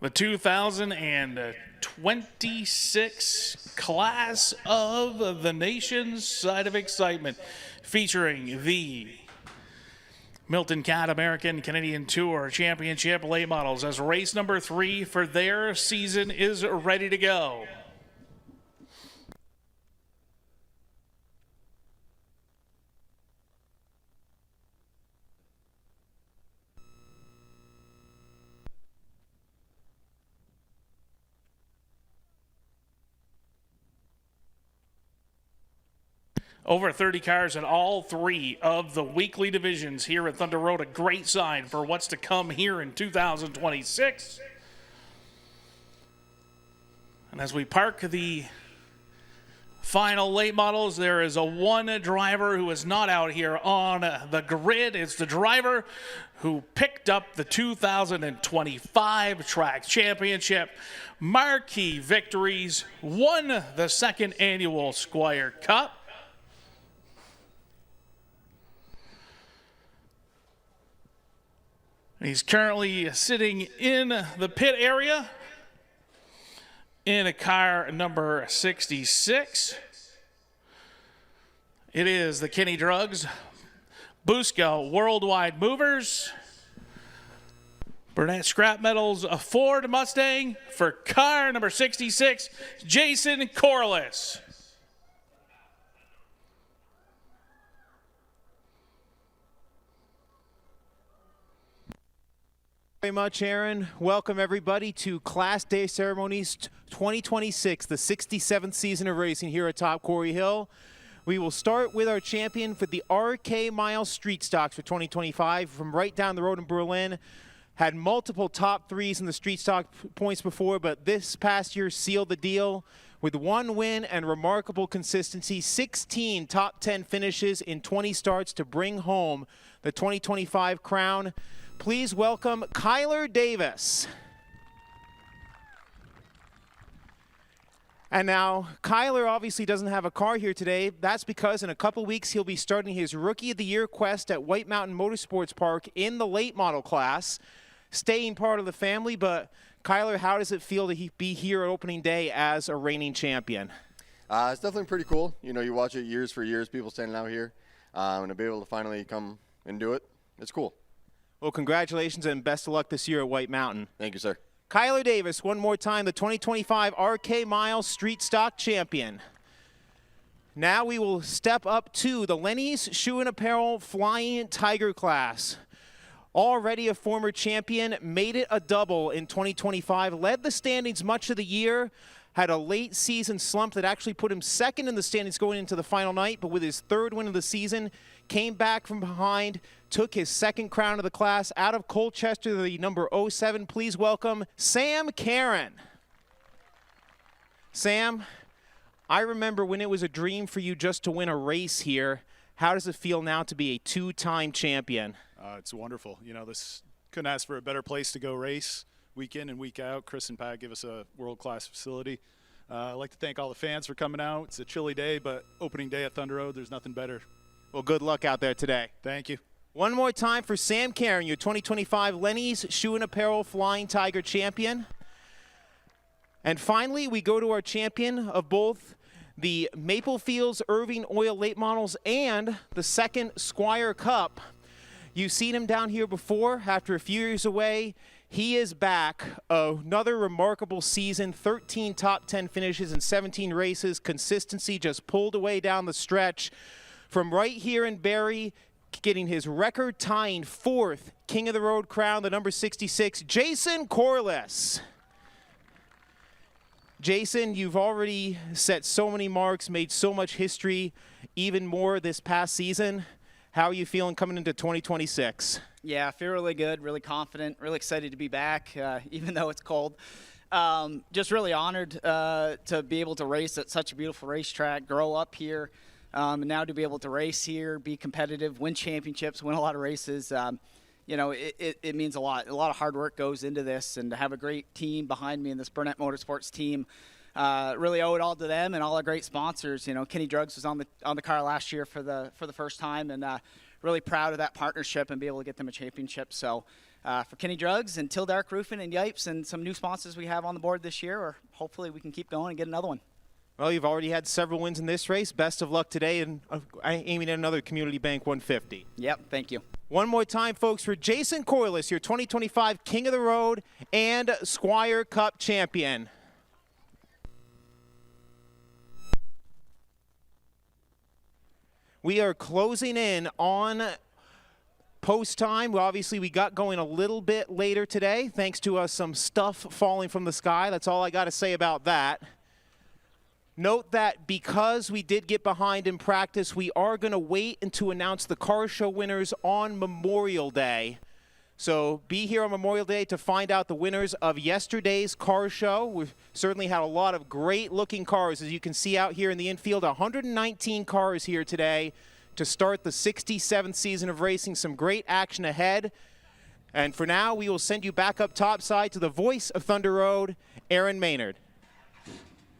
the 2026 class of the nation's side of excitement, featuring the Milton Cat American Canadian Tour Championship late models, as race number 3 for their season is ready to go. Over 30 cars in all 3 of the weekly divisions here at Thunder Road. A great sign for what's to come here in 2026. And as we park the final late models, there is a one driver who is not out here on the grid. It's the driver who picked up the 2025 track championship, marquee victories, won the 2nd annual Squire Cup. He's currently sitting in the pit area in a car number 66. It is the Kenny Drugs Busco Worldwide Movers Burnett Scrap Metals Ford Mustang for car number 66, Jason Corliss. Very much, Aaron. Welcome everybody to Class Day Ceremonies 2026, the 67th season of racing here at Top Quarry Hill. We will start with our champion for the RK Mile Street Stocks for 2025 from right down the road in Berlin. Had multiple top 3s in the street stock points before, but this past year sealed the deal with 1 win and remarkable consistency, 16 top 10 finishes in 20 starts to bring home the 2025 crown. Please welcome Kyler Davis. And now, Kyler obviously doesn't have a car here today. That's because in a couple weeks, he'll be starting his Rookie of the Year quest at White Mountain Motorsports Park in the late model class, staying part of the family. But Kyler, how does it feel to be here at opening day as a reigning champion? It's definitely pretty cool. You know, you watch it years for years, people standing out here, and to be able to finally come and do it, it's cool. Well, congratulations and best of luck this year at White Mountain. Thank you, sir. Kyler Davis, one more time, the 2025 RK Mile Street Stock Champion. Now we will step up to the Lenny's Shoe and Apparel Flying Tiger class. Already a former champion, made it a double in 2025, led the standings much of the year, had a late season slump that actually put him 2nd in the standings going into the final night, but with his 3rd win of the season, came back from behind, took his 2nd crown of the class out of Colchester, the number 07. Please welcome Sam Caron. Sam, I remember when it was a dream for you just to win a race here. How does it feel now to be a 2-time champion? It's wonderful. You know, this couldn't ask for a better place to go race week in and week out. Chris and Pat give us a world-class facility. I'd like to thank all the fans for coming out. It's a chilly day, but opening day at Thunder Road, there's nothing better. Well, good luck out there today. Thank you. One more time for Sam Caron, your 2025 Lenny's Shoe and Apparel Flying Tiger champion. And finally, we go to our champion of both the Maple Fields Irving Oil Late Models and the 2nd Squire Cup. You've seen him down here before after a few years away. He is back. Another remarkable season, 13 top 10 finishes in 17 races. Consistency just pulled away down the stretch. From right here in Barrie, getting his record-tying 4th King of the Road crown, the number 66, Jason Corliss. Jason, you've already set so many marks, made so much history, even more this past season. How are you feeling coming into 2026? Yeah, I feel really good, really confident, really excited to be back, even though it's cold. Just really honored to be able to race at such a beautiful racetrack, grow up here, and now to be able to race here, be competitive, win championships, win a lot of races. You know, it means a lot. A lot of hard work goes into this, and to have a great team behind me in this Burnett Motorsports team, really owe it all to them and all our great sponsors. You know, Kenny Drugs was on the car last year for the first time, and really proud of that partnership and be able to get them a championship. So for Kenny Drugs and Till Dark Roofing and Yipes and some new sponsors we have on the board this year, or hopefully we can keep going and get another one. Well, you've already had several wins in this race. Best of luck today, and aiming at another Community Bank 150. Yep, thank you. One more time, folks, for Jason Corliss, your 2025 King of the Road and Squire Cup champion. We are closing in on post time. Well, obviously, we got going a little bit later today, thanks to some stuff falling from the sky. That's all I got to say about that. Note that because we did get behind in practice, we are going to wait and to announce the car show winners on Memorial Day. So be here on Memorial Day to find out the winners of yesterday's car show. We've certainly had a lot of great-looking cars, as you can see out here in the infield. 119 cars here today to start the 67th season of racing. Some great action ahead. And for now, we will send you back up topside to the voice of Thunder Road, Aaron Maynard.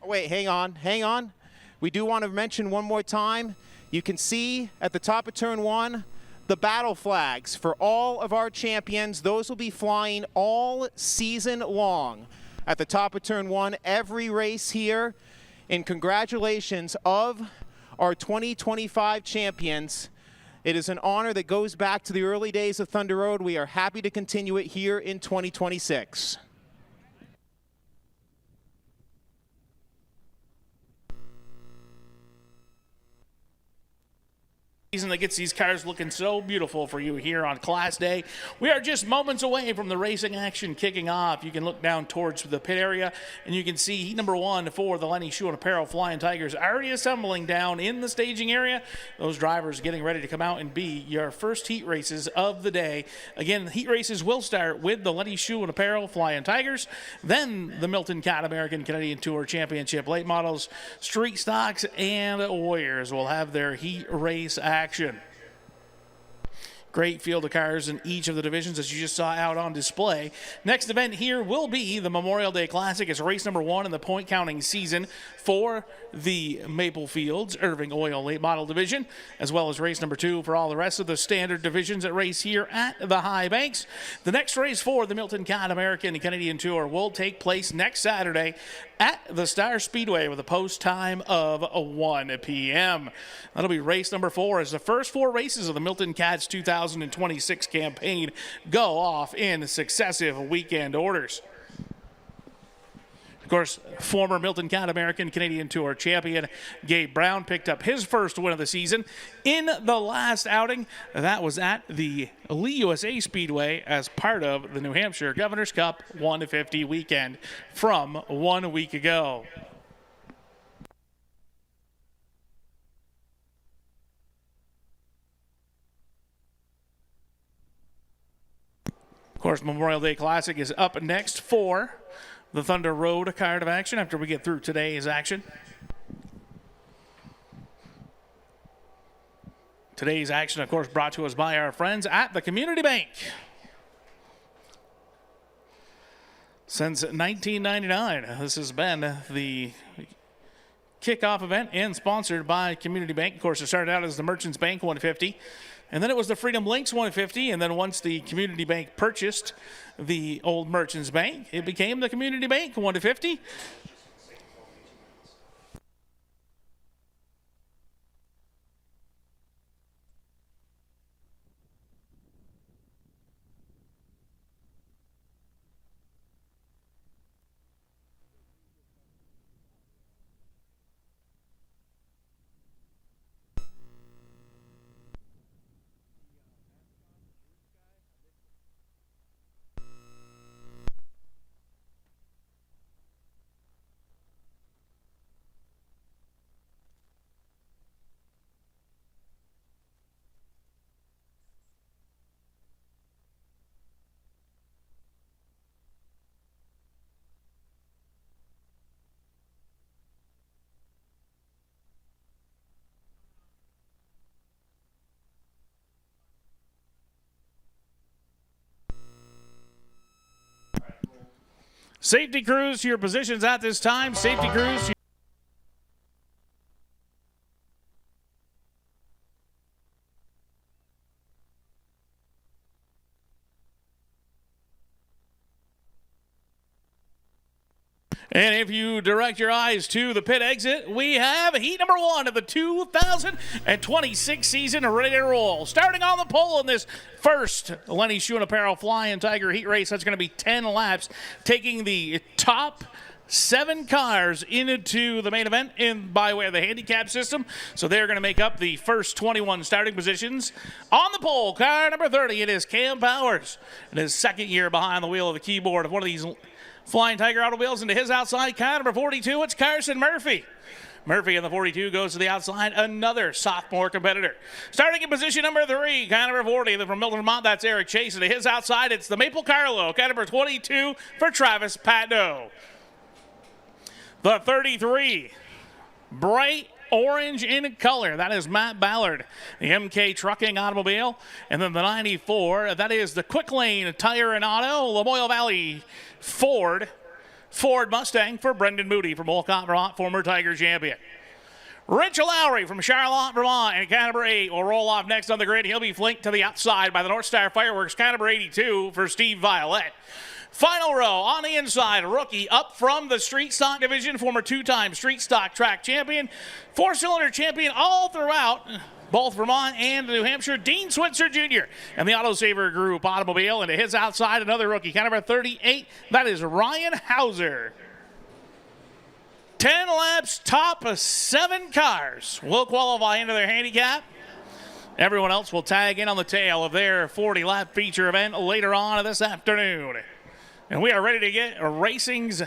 Oh, wait, hang on. We do want to mention one more time. You can see at the top of turn 1 the battle flags for all of our champions. Those will be flying all season long at the top of turn 1, every race here. In congratulations of our 2025 champions. It is an honor that goes back to the early days of Thunder Road. We are happy to continue it here in 2026. That gets these cars looking so beautiful for you here on Class Day. We are just moments away from the racing action kicking off. You can look down towards the pit area and you can see heat number 1 for the Lenny Shoe and Apparel Flying Tigers already assembling down in the staging area. Those drivers getting ready to come out and be your first heat races of the day. Again, heat races will start with the Lenny Shoe and Apparel Flying Tigers, then the Milton Cat American Canadian Tour Championship late models, Street Stocks, and Warriors will have their heat race action. Great field of cars in each of the divisions, as you just saw out on display. Next event here will be the Memorial Day Classic. It's race number 1 in the point counting season for the Maple Fields Irving Oil Late Model Division, as well as race number 2 for all the rest of the standard divisions that race here at the High Banks. The next race for the Milton Cat American Canadian Tour will take place next Saturday at the Star Speedway with a post time of 1 p.m. That'll be race number 4 as the first 4 races of the Milton Cats 2026 campaign go off in successive weekend orders. Of course, former Milton Cat American Canadian Tour champion Gabe Brown picked up his first win of the season in the last outing. That was at the Lee USA Speedway as part of the New Hampshire Governor's Cup 150 weekend from 1 week ago. Of course, Memorial Day Classic is up next for the Thunder Road card of action after we get through today's action. Today's action, of course, brought to us by our friends at the Community Bank. Since 1999, this has been the kickoff event and sponsored by Community Bank. Of course, it started out as the Merchants Bank 150. And then it was the Freedom Links 150, and then once the Community Bank purchased the old Merchants Bank, it became the Community Bank 150. Safety crews to your positions at this time. Safety crews. And if you direct your eyes to the pit exit, we have heat number 1 of the 2026 season ready to roll. Starting on the pole in this first Lenny Shoe and Apparel Flying Tiger heat race, that's going to be 10 laps, taking the top 7 cars into the main event by way of the handicap system. So they're going to make up the first 21 starting positions. On the pole, car number 30, it is Cam Powers. In his second year behind the wheel of the keyboard of one of these Flying Tiger automobiles. Into his outside, car number 42, it's Carson Murphy. Murphy in the 42 goes to the outside, another sophomore competitor. Starting in position number 3, car number 40 from Milton, Vermont, that's Eric Chase. And to his outside, it's the Maple Carlo, car number 22 for Travis Patno. The 33, bright orange in color, that is Matt Ballard, the MK Trucking automobile. And then the 94, that is the Quick Lane Tire and Auto, Lamoille Valley Ford Mustang for Brendan Moody from Wolcott, Vermont, former Tiger champion. Rich Lowry from Charlotte, Vermont, and car number 8 will roll off next on the grid. He'll be flanked to the outside by the North Star Fireworks, car number 82 for Steve Violette. Final row on the inside, rookie up from the street stock division, former 2-time street stock track champion, 4-cylinder champion all throughout both Vermont and New Hampshire, Dean Switzer Jr. and the Autosaver Group automobile. And to his outside, another rookie, car number 38, that is Ryan Hauser. 10 laps, top of 7 cars will qualify into their handicap. Everyone else will tag in on the tail of their 40-lap feature event later on this afternoon. And we are ready to get Vermont's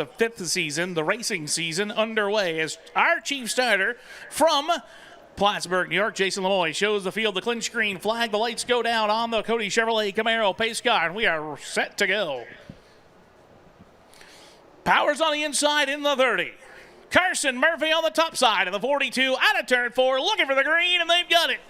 5th season, the racing season, underway as our chief starter from Plattsburgh, New York, Jason Lemoy, shows the field, the clinch screen flag, the lights go down on the Cody Chevrolet Camaro pace car, and we are set to go. Powers on the inside in the 30. Carson Murphy on the top side of the 42, out of turn 4, looking for the green, and they've got it.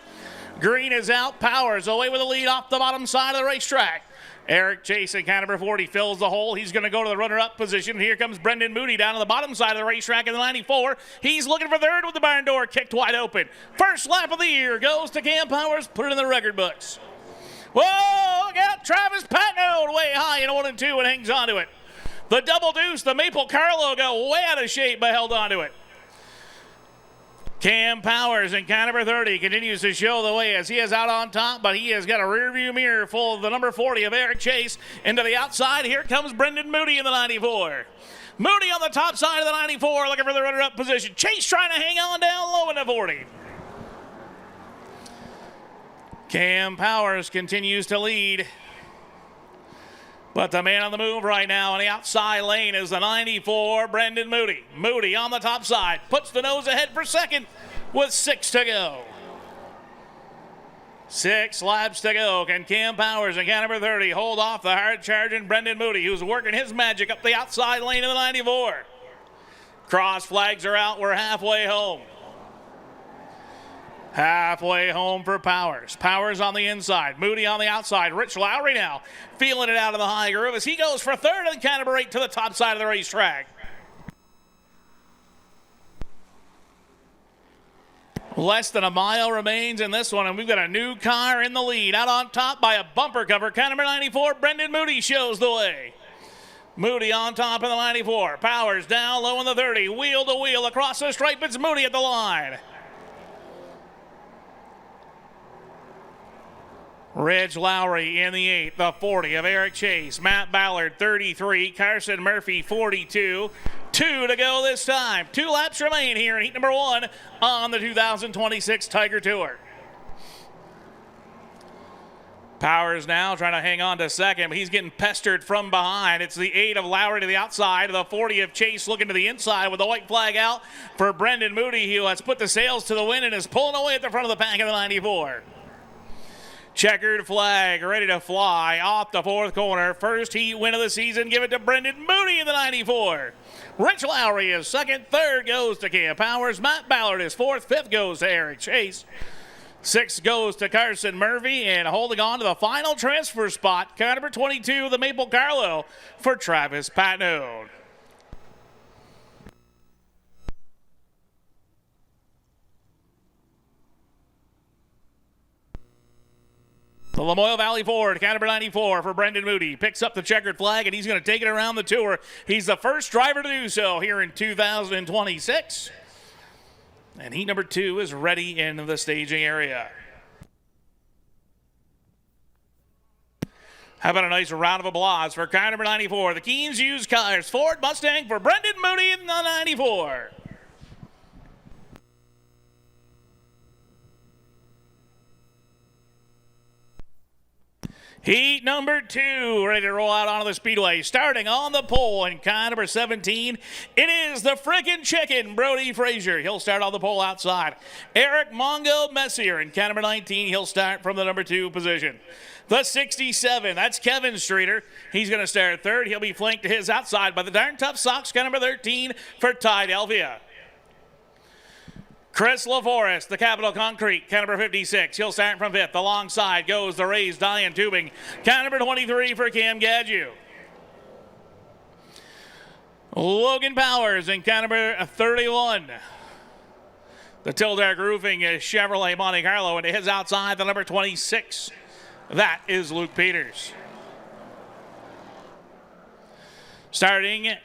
Green is out, Powers away with the lead off the bottom side of the racetrack. Eric Chase in car number 40 fills the hole. He's going to go to the runner-up position. Here comes Brendan Moody down to the bottom side of the racetrack in the 94. He's looking for third with the barn door kicked wide open. First lap of the year goes to Cam Powers. Put it in the record books. Whoa, look out. Travis Patno way high in 1 and 2 and hangs on to it. The double deuce, the Maple Carlo got way out of shape but held on to it. Cam Powers in car number 30 continues to show the way as he is out on top, but he has got a rearview mirror full of the number 40 of Eric Chase. Into the outside, here comes Brendan Moody in the 94. Moody on the top side of the 94, looking for the runner-up position. Chase trying to hang on down low in the 40. Cam Powers continues to lead. But the man on the move right now in the outside lane is the 94, Brendan Moody. Moody on the top side, puts the nose ahead for second with 6 to go. 6 laps to go. Can Cam Powers in car number 30 hold off the hard-charging Brendan Moody, who's working his magic up the outside lane of the 94? Cross flags are out. We're halfway home. Halfway home for Powers. Powers on the inside. Moody on the outside. Rich Lowry now feeling it out of the high groove as he goes for third and car number 8 to the top side of the racetrack. Less than a mile remains in this one, and we've got a new car in the lead. Out on top by a bumper cover. Car number 94, Brendan Moody shows the way. Moody on top of the 94. Powers down low in the 30. Wheel to wheel across the stripe. It's Moody at the line. Rich Lowry in the 8, the 40 of Eric Chase. Matt Ballard, 33. Carson Murphy, 42. 2 to go this time. 2 laps remain here in heat number 1 on the 2026 Tiger Tour. Powers now trying to hang on to second, but he's getting pestered from behind. It's the 8 of Lowry to the outside, the 40 of Chase looking to the inside with the white flag out for Brendan Moody, who has put the sails to the wind and is pulling away at the front of the pack of the 94. Checkered flag, ready to fly off the 4th corner. First heat win of the season, give it to Brendan Moody in the 94. Rich Lowry is second, 3rd goes to Cam Powers. Matt Ballard is 4th, 5th goes to Eric Chase. 6th goes to Carson Murphy, and holding on to the final transfer spot, car number 22, the Maple Carlo for Travis Patno. The The Lamoille Valley Ford, car number 94 for Brendan Moody. Picks up the checkered flag, and he's going to take it around the tour. He's the first driver to do so here in 2026. And heat number 2 is ready in the staging area. How about a nice round of applause for car number 94, the Keens Used Cars Ford Mustang for Brendan Moody in the 94. Heat number 2, ready to roll out onto the speedway. Starting on the pole in car number 17, it is the frickin' chicken, Brody Frazier. He'll start on the pole outside. Eric Mongo Messier in car number 19. He'll start from the number 2 position. The 67, that's Kevin Streeter. He's going to start third. He'll be flanked to his outside by the Darn Tough Sox, car number 13 for Ty Delphia. Chris LaForest, the Capital Concrete, car number 56. He'll start from 5th. Alongside goes the Rays Diane Tubing, car number 23 for Cam Gadju. Logan Powers in car number 31. The Tildark Roofing is Chevrolet Monte Carlo, and his outside, the number 26. That is Luke Peters. Starting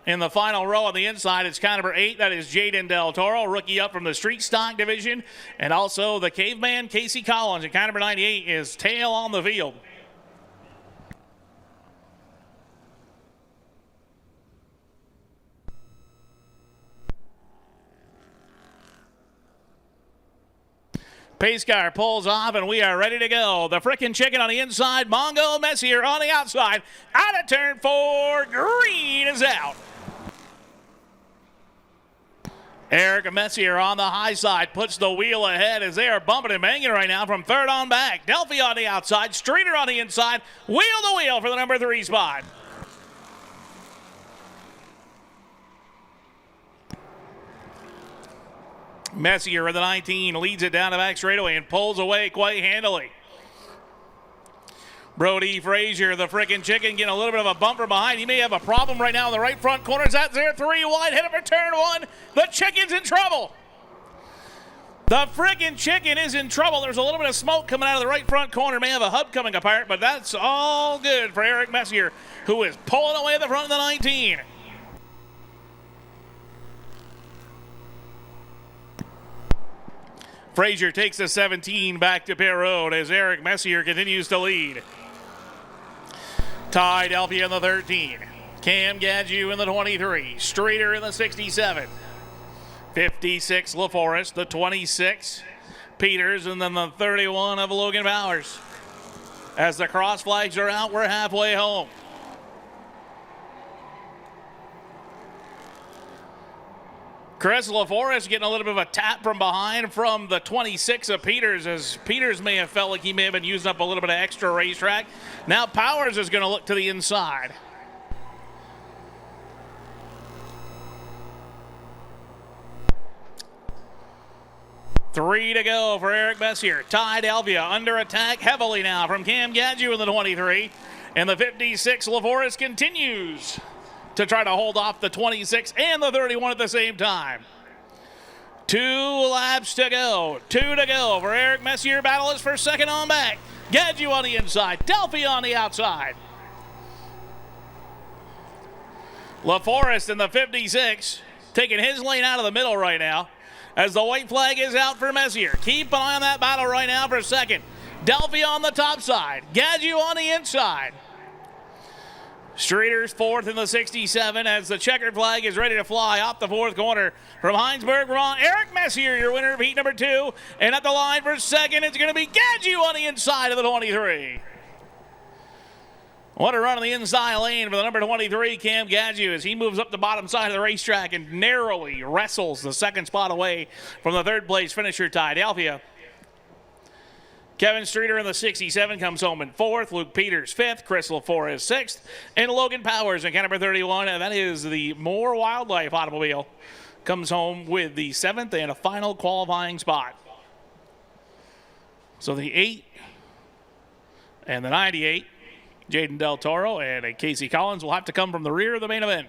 in the final row on the inside, it's car number 8. That is Jaden Del Toro, rookie up from the Street Stock Division. And also the Caveman Casey Collins. And car number 98 is Tail on the field. Pace car pulls off, and we are ready to go. The frickin' chicken on the inside. Mongo Messier on the outside. Out of turn 4. Green is out. Eric Messier on the high side puts the wheel ahead as they are bumping and banging right now from third on back. Delphi on the outside. Streeter on the inside. Wheel to wheel for the number 3 spot. Messier in the 19 leads it down the back straightaway and pulls away quite handily. Brody Frazier, the frickin' chicken, getting a little bit of a bumper behind. He may have a problem right now in the right front corner. That's there, 3 wide, headed for turn 1. The chicken's in trouble. The frickin' chicken is in trouble. There's a little bit of smoke coming out of the right front corner. May have a hub coming apart, but that's all good for Eric Messier, who is pulling away at the front of the 19. Frazier takes the 17 back to pit road as Eric Messier continues to lead. Ty Delphia in the 13. Cam Gadju in the 23. Streeter in the 67. 56 LaForest, the 26. Peters, and then the 31 of Logan Powers. As the cross flags are out, we're halfway home. Chris LaForest getting a little bit of a tap from behind from the 26 of Peters, as Peters may have felt like he may have been using up a little bit of extra racetrack. Now Powers is going to look to the inside. Three to go for Eric Messier. Ty Delphia under attack heavily now from Cam Gadju in the 23. And the 56 LaForest continues to try to hold off the 26 and the 31 at the same time. 2 laps to go. 2 to go for Eric Messier. Battle is for second on back. Gadju on the inside. Delphi on the outside. LaForest in the 56 taking his lane out of the middle right now as the white flag is out for Messier. Keep an eye on that battle right now for second. Delphi on the top side. Gadju on the inside. Streeter's 4th in the 67 as the checkered flag is ready to fly off the 4th corner from Heinsberg, Vermont. Eric Messier, your winner of heat number 2. And at the line for second, it's going to be Gadju on the inside of the 23. What a run on the inside lane for the number 23, Cam Gadju, as he moves up the bottom side of the racetrack and narrowly wrestles the second spot away from the 3rd place finisher, Ty Delphia. Kevin Streeter in the 67 comes home in 4th. Luke Peters 5th. Chris LaForest 6th. And Logan Powers in car number 31. And that is the Moore Wildlife automobile. Comes home with the 7th and a final qualifying spot. So the 8 and the 98, Jaden Del Toro and Casey Collins will have to come from the rear of the main event.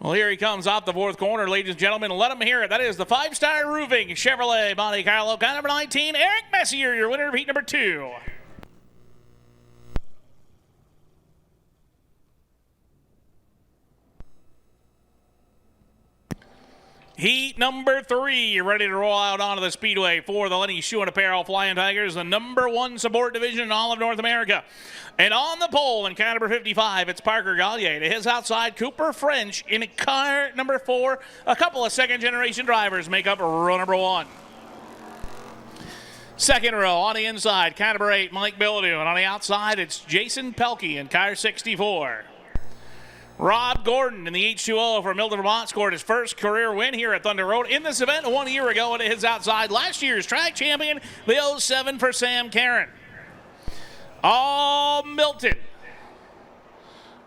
Well, here he comes off the fourth corner, ladies and gentlemen. Let him hear it. That is the 5-Star Roofing Chevrolet Monte Carlo, car number 19, Eric Messier, your winner of heat number 2. Heat number 3, ready to roll out onto the speedway for the Lenny Shoe and Apparel Flying Tigers, the number 1 support division in all of North America. And on the pole in car number 55, it's Parker Gagne. To his outside, Cooper French in car number 4. A couple of second-generation drivers make up row number 1. Second row on the inside, car number 8, Mike Bilodeau. And on the outside, it's Jason Pelkey in car 64. Rob Gordon in the H2O from Milton, Vermont scored his first career win here at Thunder Road in this event 1 year ago, and his outside last year's track champion, the 07 for Sam Karen. All Milton.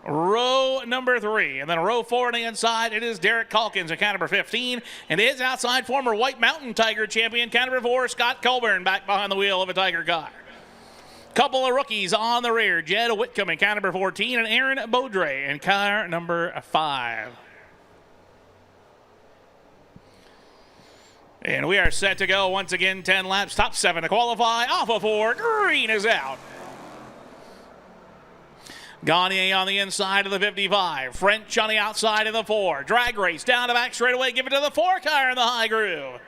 Row number 3. And then row 4 on the inside, it is Derek Calkins at car number 15. And his outside, former White Mountain Tiger champion, car number 4, Scott Colburn, back behind the wheel of a Tiger car. Couple of rookies on the rear, Jed Whitcomb in car number 14 and Aaron Beaudre in car number 5. And we are set to go once again, 10 laps, top 7 to qualify, off of 4, green is out. Gagne on the inside of the 55, French on the outside of the 4, drag race down the back straightaway, give it to the 4 car in the high groove.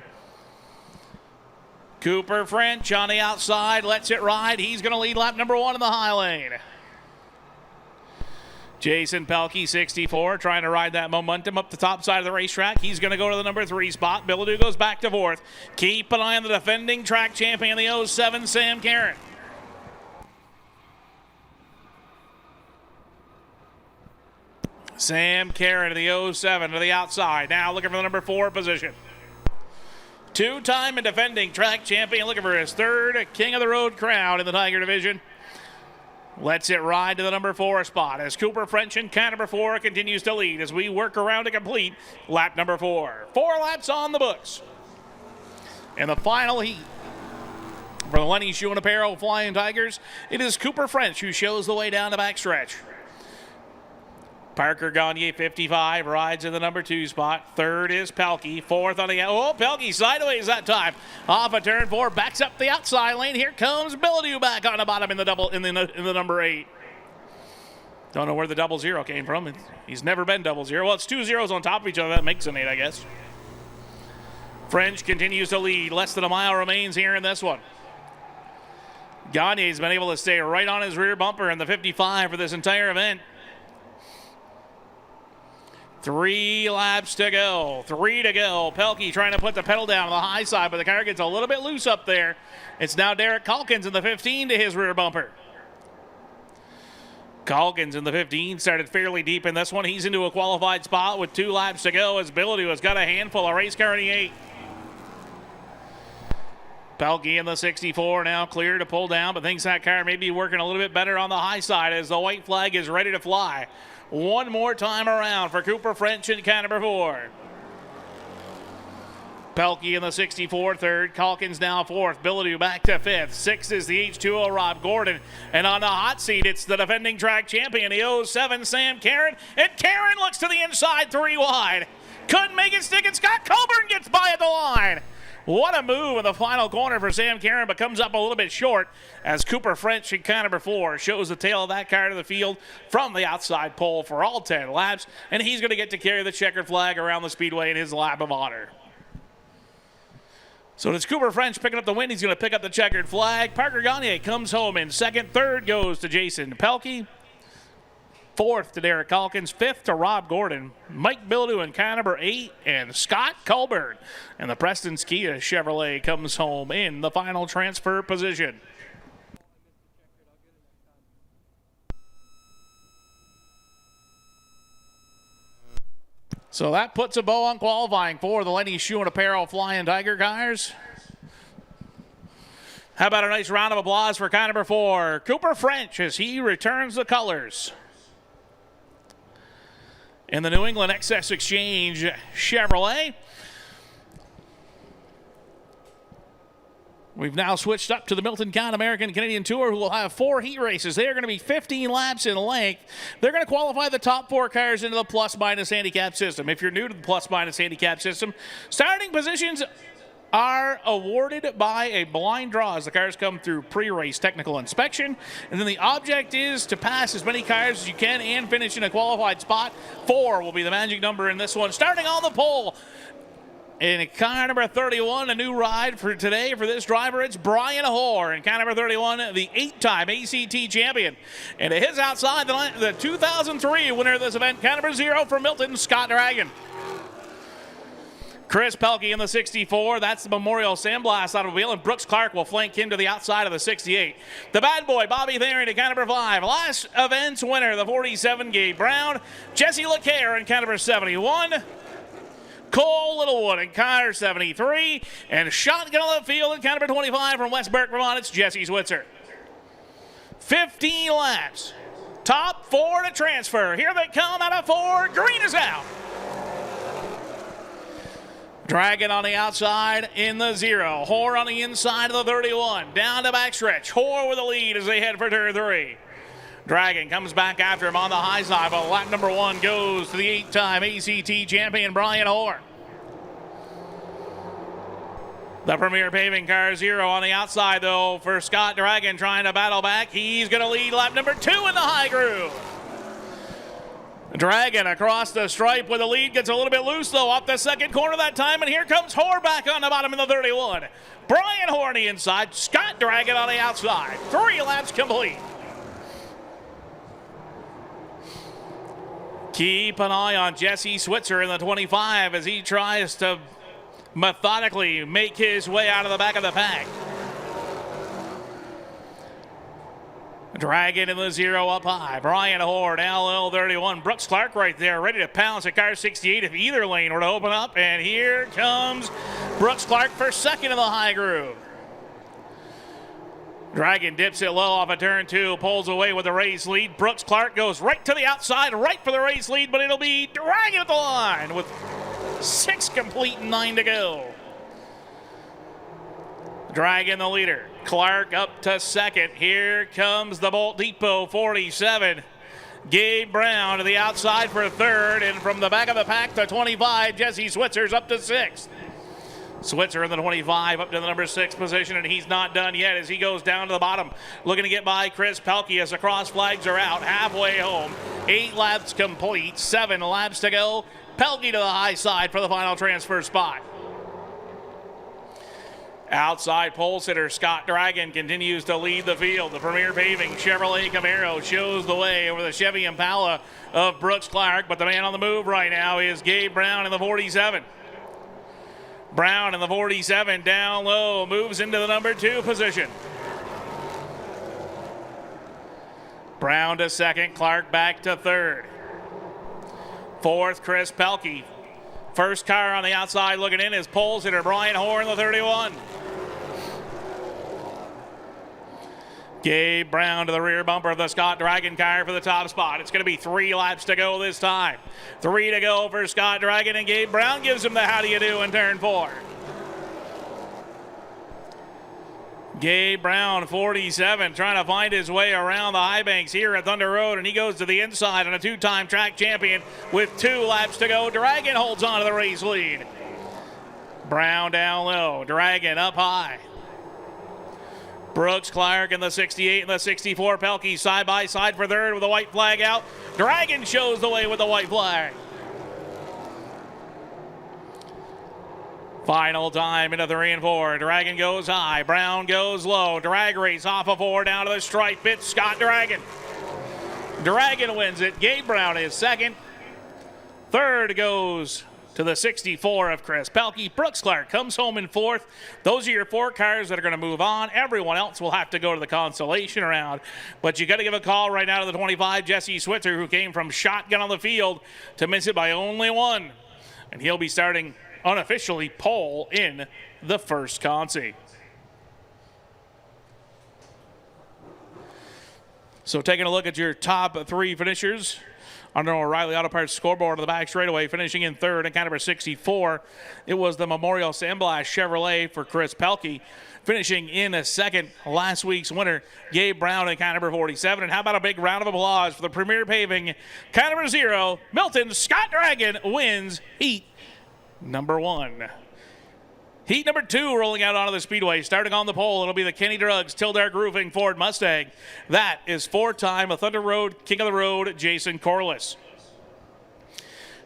Cooper French on the outside, lets it ride. He's going to lead lap number 1 in the high lane. Jason Pelkey, 64, trying to ride that momentum up the top side of the racetrack. He's going to go to the number 3 spot. Bilodeau goes back to 4th. Keep an eye on the defending track champion, the 07, Sam Karen. Sam Karen, the 07 to the outside. Now looking for the number 4 position. Two-time and defending track champion, looking for his 3rd King of the Road crown in the Tiger division. Lets it ride to the number 4 spot as Cooper French in car number 4 continues to lead as we work around to complete lap number 4. 4 laps on the books. In the final heat for the Lenny Shoe and Apparel Flying Tigers, it is Cooper French who shows the way down the backstretch. Parker Gagne, 55, rides in the number 2 spot. 3rd is Pelkey. 4th on the Pelkey sideways that time. Off of turn 4, backs up the outside lane. Here comes Bilodeau back on the bottom in the number 8. Don't know where the 00 came from. He's never been 00. Well, it's 2 zeros on top of each other. That makes an 8, I guess. French continues to lead. Less than a mile remains here in this one. Gagne's been able to stay right on his rear bumper in the 55 for this entire event. 3 laps to go. 3 to go. Pelkey trying to put the pedal down on the high side, but the car gets a little bit loose up there. It's now Derek Calkins in the 15 to his rear bumper. Calkins in the 15 started fairly deep in this one. He's into a qualified spot with 2 laps to go as Bilodeau has got a handful of race car in the 8. Pelkey in the 64 now clear to pull down, but thinks that car may be working a little bit better on the high side as the white flag is ready to fly. One more time around for Cooper French in car number 4. Pelkey in the 64, 3rd. Calkins now 4th. Bilodeau back to 5th. 6th is the H2O Rob Gordon. And on the hot seat, it's the defending track champion, the 07 Sam Karen. And Karen looks to the inside, 3 wide. Couldn't make it stick, and Scott Colburn gets by at the line. What a move in the final corner for Sam Karen, but comes up a little bit short as Cooper French in car number 4 shows the tail of that car to the field from the outside pole for all 10 laps, and he's going to get to carry the checkered flag around the speedway in his lap of honor. So it's Cooper French picking up the win. He's going to pick up the checkered flag. Parker Gagne comes home in 2nd. 3rd goes to Jason Pelkey. 4th to Derek Calkins, 5th to Rob Gordon, Mike Bilodeau in car number 8, and Scott Colburn. And the Preston Skia Chevrolet comes home in the final transfer position. So that puts a bow on qualifying for the Lenny Shoe and Apparel Flying Tiger cars. How about a nice round of applause for car number 4, Cooper French, as he returns the colors in the New England Excess Exchange Chevrolet. We've now switched up to the Milton County American Canadian Tour, who will have 4 heat races. They are going to be 15 laps in length. They're going to qualify the top 4 cars into the plus-minus handicap system. If you're new to the plus-minus handicap system, starting positions are awarded by a blind draw as the cars come through pre-race technical inspection. And then the object is to pass as many cars as you can and finish in a qualified spot. 4 will be the magic number in this one. Starting on the pole, in car number 31, a new ride for today for this driver, it's Brian Hoare. In car number 31, the 8-time ACT champion. And to his outside, the 2003 winner of this event, car number 0 for Milton, Scott Dragon. Chris Pelkey in the 64, that's the Memorial Sandblast automobile, and Brooks Clark will flank him to the outside of the 68. The bad boy, Bobby Theron, in car number 5. Last event's winner, the 47, Gabe Brown. Jesse LeCaire in car number 71. Cole Littlewood in car 73, and shotgun on the field in car number 25 from West Burke, Vermont. It's Jesse Switzer. 15 laps. Top 4 to transfer. Here they come out of 4. Green is out. Dragon on the outside in the 0. Hoare on the inside of the 31. Down to backstretch. Hoare with the lead as they head for turn 3. Dragon comes back after him on the high side, but lap number 1 goes to the 8-time ACT champion, Brian Hoare. The Premier Paving car 0 on the outside, though, for Scott Dragon trying to battle back. He's going to lead lap number 2 in the high groove. Dragon across the stripe with the lead, gets a little bit loose, though, up the second corner that time, and here comes Hoare back on the bottom in the 31. Brian Hoare on the inside, Scott Dragon on the outside. 3 laps complete. Keep an eye on Jesse Switzer in the 25 as he tries to methodically make his way out of the back of the pack. Dragon in the 0 up high. Brian Hoare down low 31. Brooks Clark right there ready to pounce at car 68 if either lane were to open up. And here comes Brooks Clark for second in the high groove. Dragon dips it low off of turn 2, pulls away with the race lead. Brooks Clark goes right to the outside, right for the race lead, but it'll be Dragon at the line with 6 complete and 9 to go. Dragon the leader. Clark up to second. Here comes the Bolt Depot 47. Gabe Brown to the outside for third, and from the back of the pack to 25, Jesse Switzer's up to 6th. Switzer in the 25 up to the number 6 position, and he's not done yet as he goes down to the bottom, looking to get by Chris Pelkey as the cross flags are out. Halfway home, 8 laps complete, 7 laps to go. Pelkey to the high side for the final transfer spot. Outside pole sitter Scott Dragon continues to lead the field. The Premier Paving Chevrolet Camaro shows the way over the Chevy Impala of Brooks Clark, but the man on the move right now is Gabe Brown in the 47. Brown in the 47 down low, moves into the number 2 position. Brown to second, Clark back to third. 4th, Chris Pelkey. First car on the outside looking in is pole sitter Brian Hoare in the 31. Gabe Brown to the rear bumper of the Scott Dragon car for the top spot. It's going to be 3 laps to go this time. 3 to go for Scott Dragon, and Gabe Brown gives him the how do you do in turn 4. Gabe Brown, 47, trying to find his way around the high banks here at Thunder Road, and he goes to the inside on a 2-time track champion with 2 laps to go. Dragon holds on to the race lead. Brown down low, Dragon up high. Brooks Clark in the 68 and the 64. Pelkey side by side for third with the white flag out. Dragon shows the way with the white flag. Final time into 3 and 4. Dragon goes high. Brown goes low. Drag race off of 4 down to the stripe. It's Scott Dragon. Dragon wins it. Gabe Brown is second. Third goes to the 64 of Chris Pelkey. Brooks Clark comes home in 4th. Those are your 4 cars that are going to move on. Everyone else will have to go to the consolation round. But you got to give a call right now to the 25, Jesse Switzer, who came from shotgun on the field to miss it by only 1. And he'll be starting unofficially pole in the first consi. So taking a look at your top 3 finishers Under O'Reilly Auto Parts scoreboard on the back straightaway, finishing in third in car number 64. It was the Memorial Sandblast Chevrolet for Chris Pelkey. Finishing in a second, last week's winner, Gabe Brown in car number 47. And how about a big round of applause for the Premier Paving, car number 0, Milton Scott Dragon wins heat number 1. Heat number 2 rolling out onto the speedway. Starting on the pole, it'll be the Kenny Drugs Tildark Roofing Ford Mustang. That is 4-time Thunder Road King of the Road, Jason Corliss.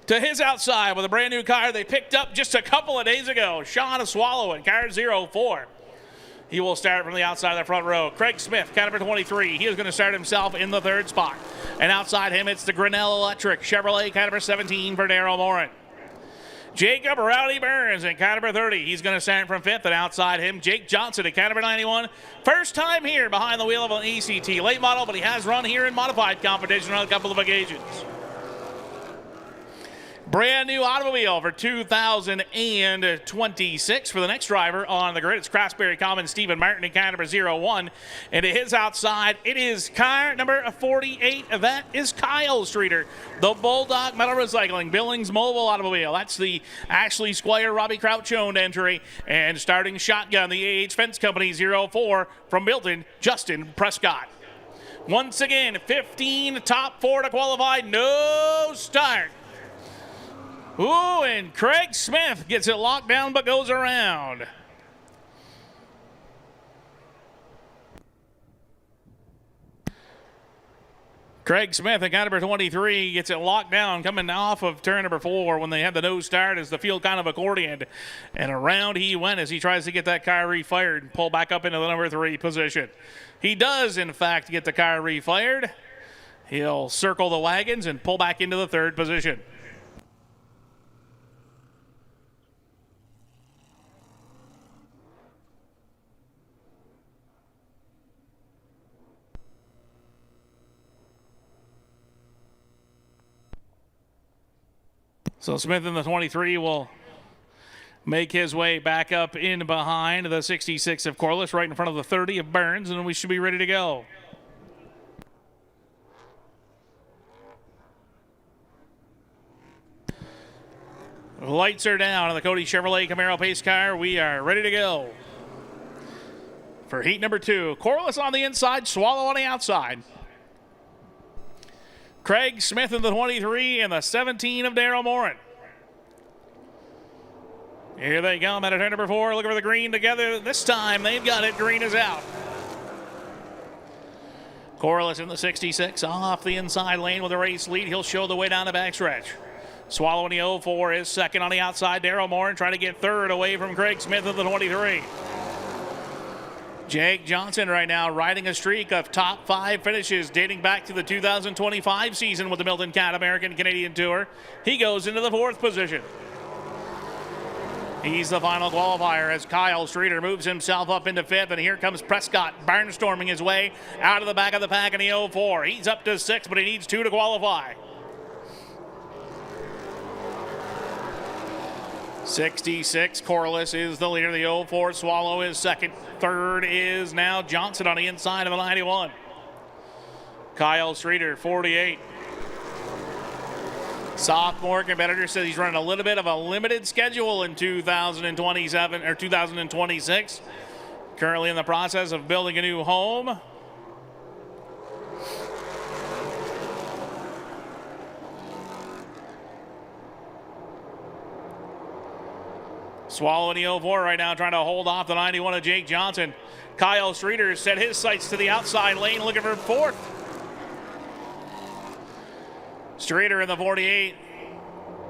To his outside with a brand new car they picked up just a couple of days ago, Sean Swallow in car 04. He will start from the outside of the front row. Craig Smith, car number 23. He is going to start himself in the third spot. And outside him, it's the Grinnell Electric Chevrolet, car number 17 for Darryl Morin. Jacob Rowdy Burns in car number 30. He's going to start from fifth, and outside him, Jake Johnson in car number 91. First time here behind the wheel of an ECT late model, but he has run here in modified competition on a couple of occasions. Brand new automobile for 2026 for the next driver on the grid. It's Craftsberry Common Stephen Martin in car number 01. And to his outside, it is car number 48. That is Kyle Streeter, the Bulldog Metal Recycling Billings Mobile Automobile. That's the Ashley Squire Robbie Crouch owned entry. And starting shotgun, the AH Fence Company 04 from Milton, Justin Prescott. Once again, 15 top 4 to qualify, no start. Ooh, and Craig Smith gets it locked down but goes around. Craig Smith at car number 23 gets it locked down coming off of turn number 4 when they had the no start as the field kind of accordioned. And around he went as he tries to get that car refired and pull back up into the number 3 position. He does, in fact, get the car refired. He'll circle the wagons and pull back into the 3rd position. So Smith in the 23 will make his way back up in behind the 66 of Corliss, right in front of the 30 of Burns, and we should be ready to go. Lights are down on the Cody Chevrolet Camaro pace car. We are ready to go for heat number 2. Corliss on the inside, Swallow on the outside. Craig Smith in the 23 and the 17 of Darryl Morin. Here they come at turn number 4. Looking for the green together. This time they've got it. Green is out. Corliss in the 66 off the inside lane with a race lead. He'll show the way down the backstretch. Swallow in the 04 is second on the outside. Darryl Morin trying to get third away from Craig Smith in the 23. Jake Johnson right now riding a streak of top 5 finishes dating back to the 2025 season with the Milton Cat American Canadian Tour. He goes into the 4th position. He's the final qualifier as Kyle Streeter moves himself up into 5th, and here comes Prescott barnstorming his way out of the back of the pack in the 04. He's up to 6th, but he needs 2 to qualify. 66, Corliss is the leader. The 04, Swallow is second. Third is now Johnson on the inside of the 91. Kyle Streeter, 48. Sophomore competitor says he's running a little bit of a limited schedule in 2027 or 2026. Currently in the process of building a new home. Swallow in the 04 right now trying to hold off the 91 of Jake Johnson. Kyle Streeter set his sights to the outside lane looking for 4th. Streeter in the 48.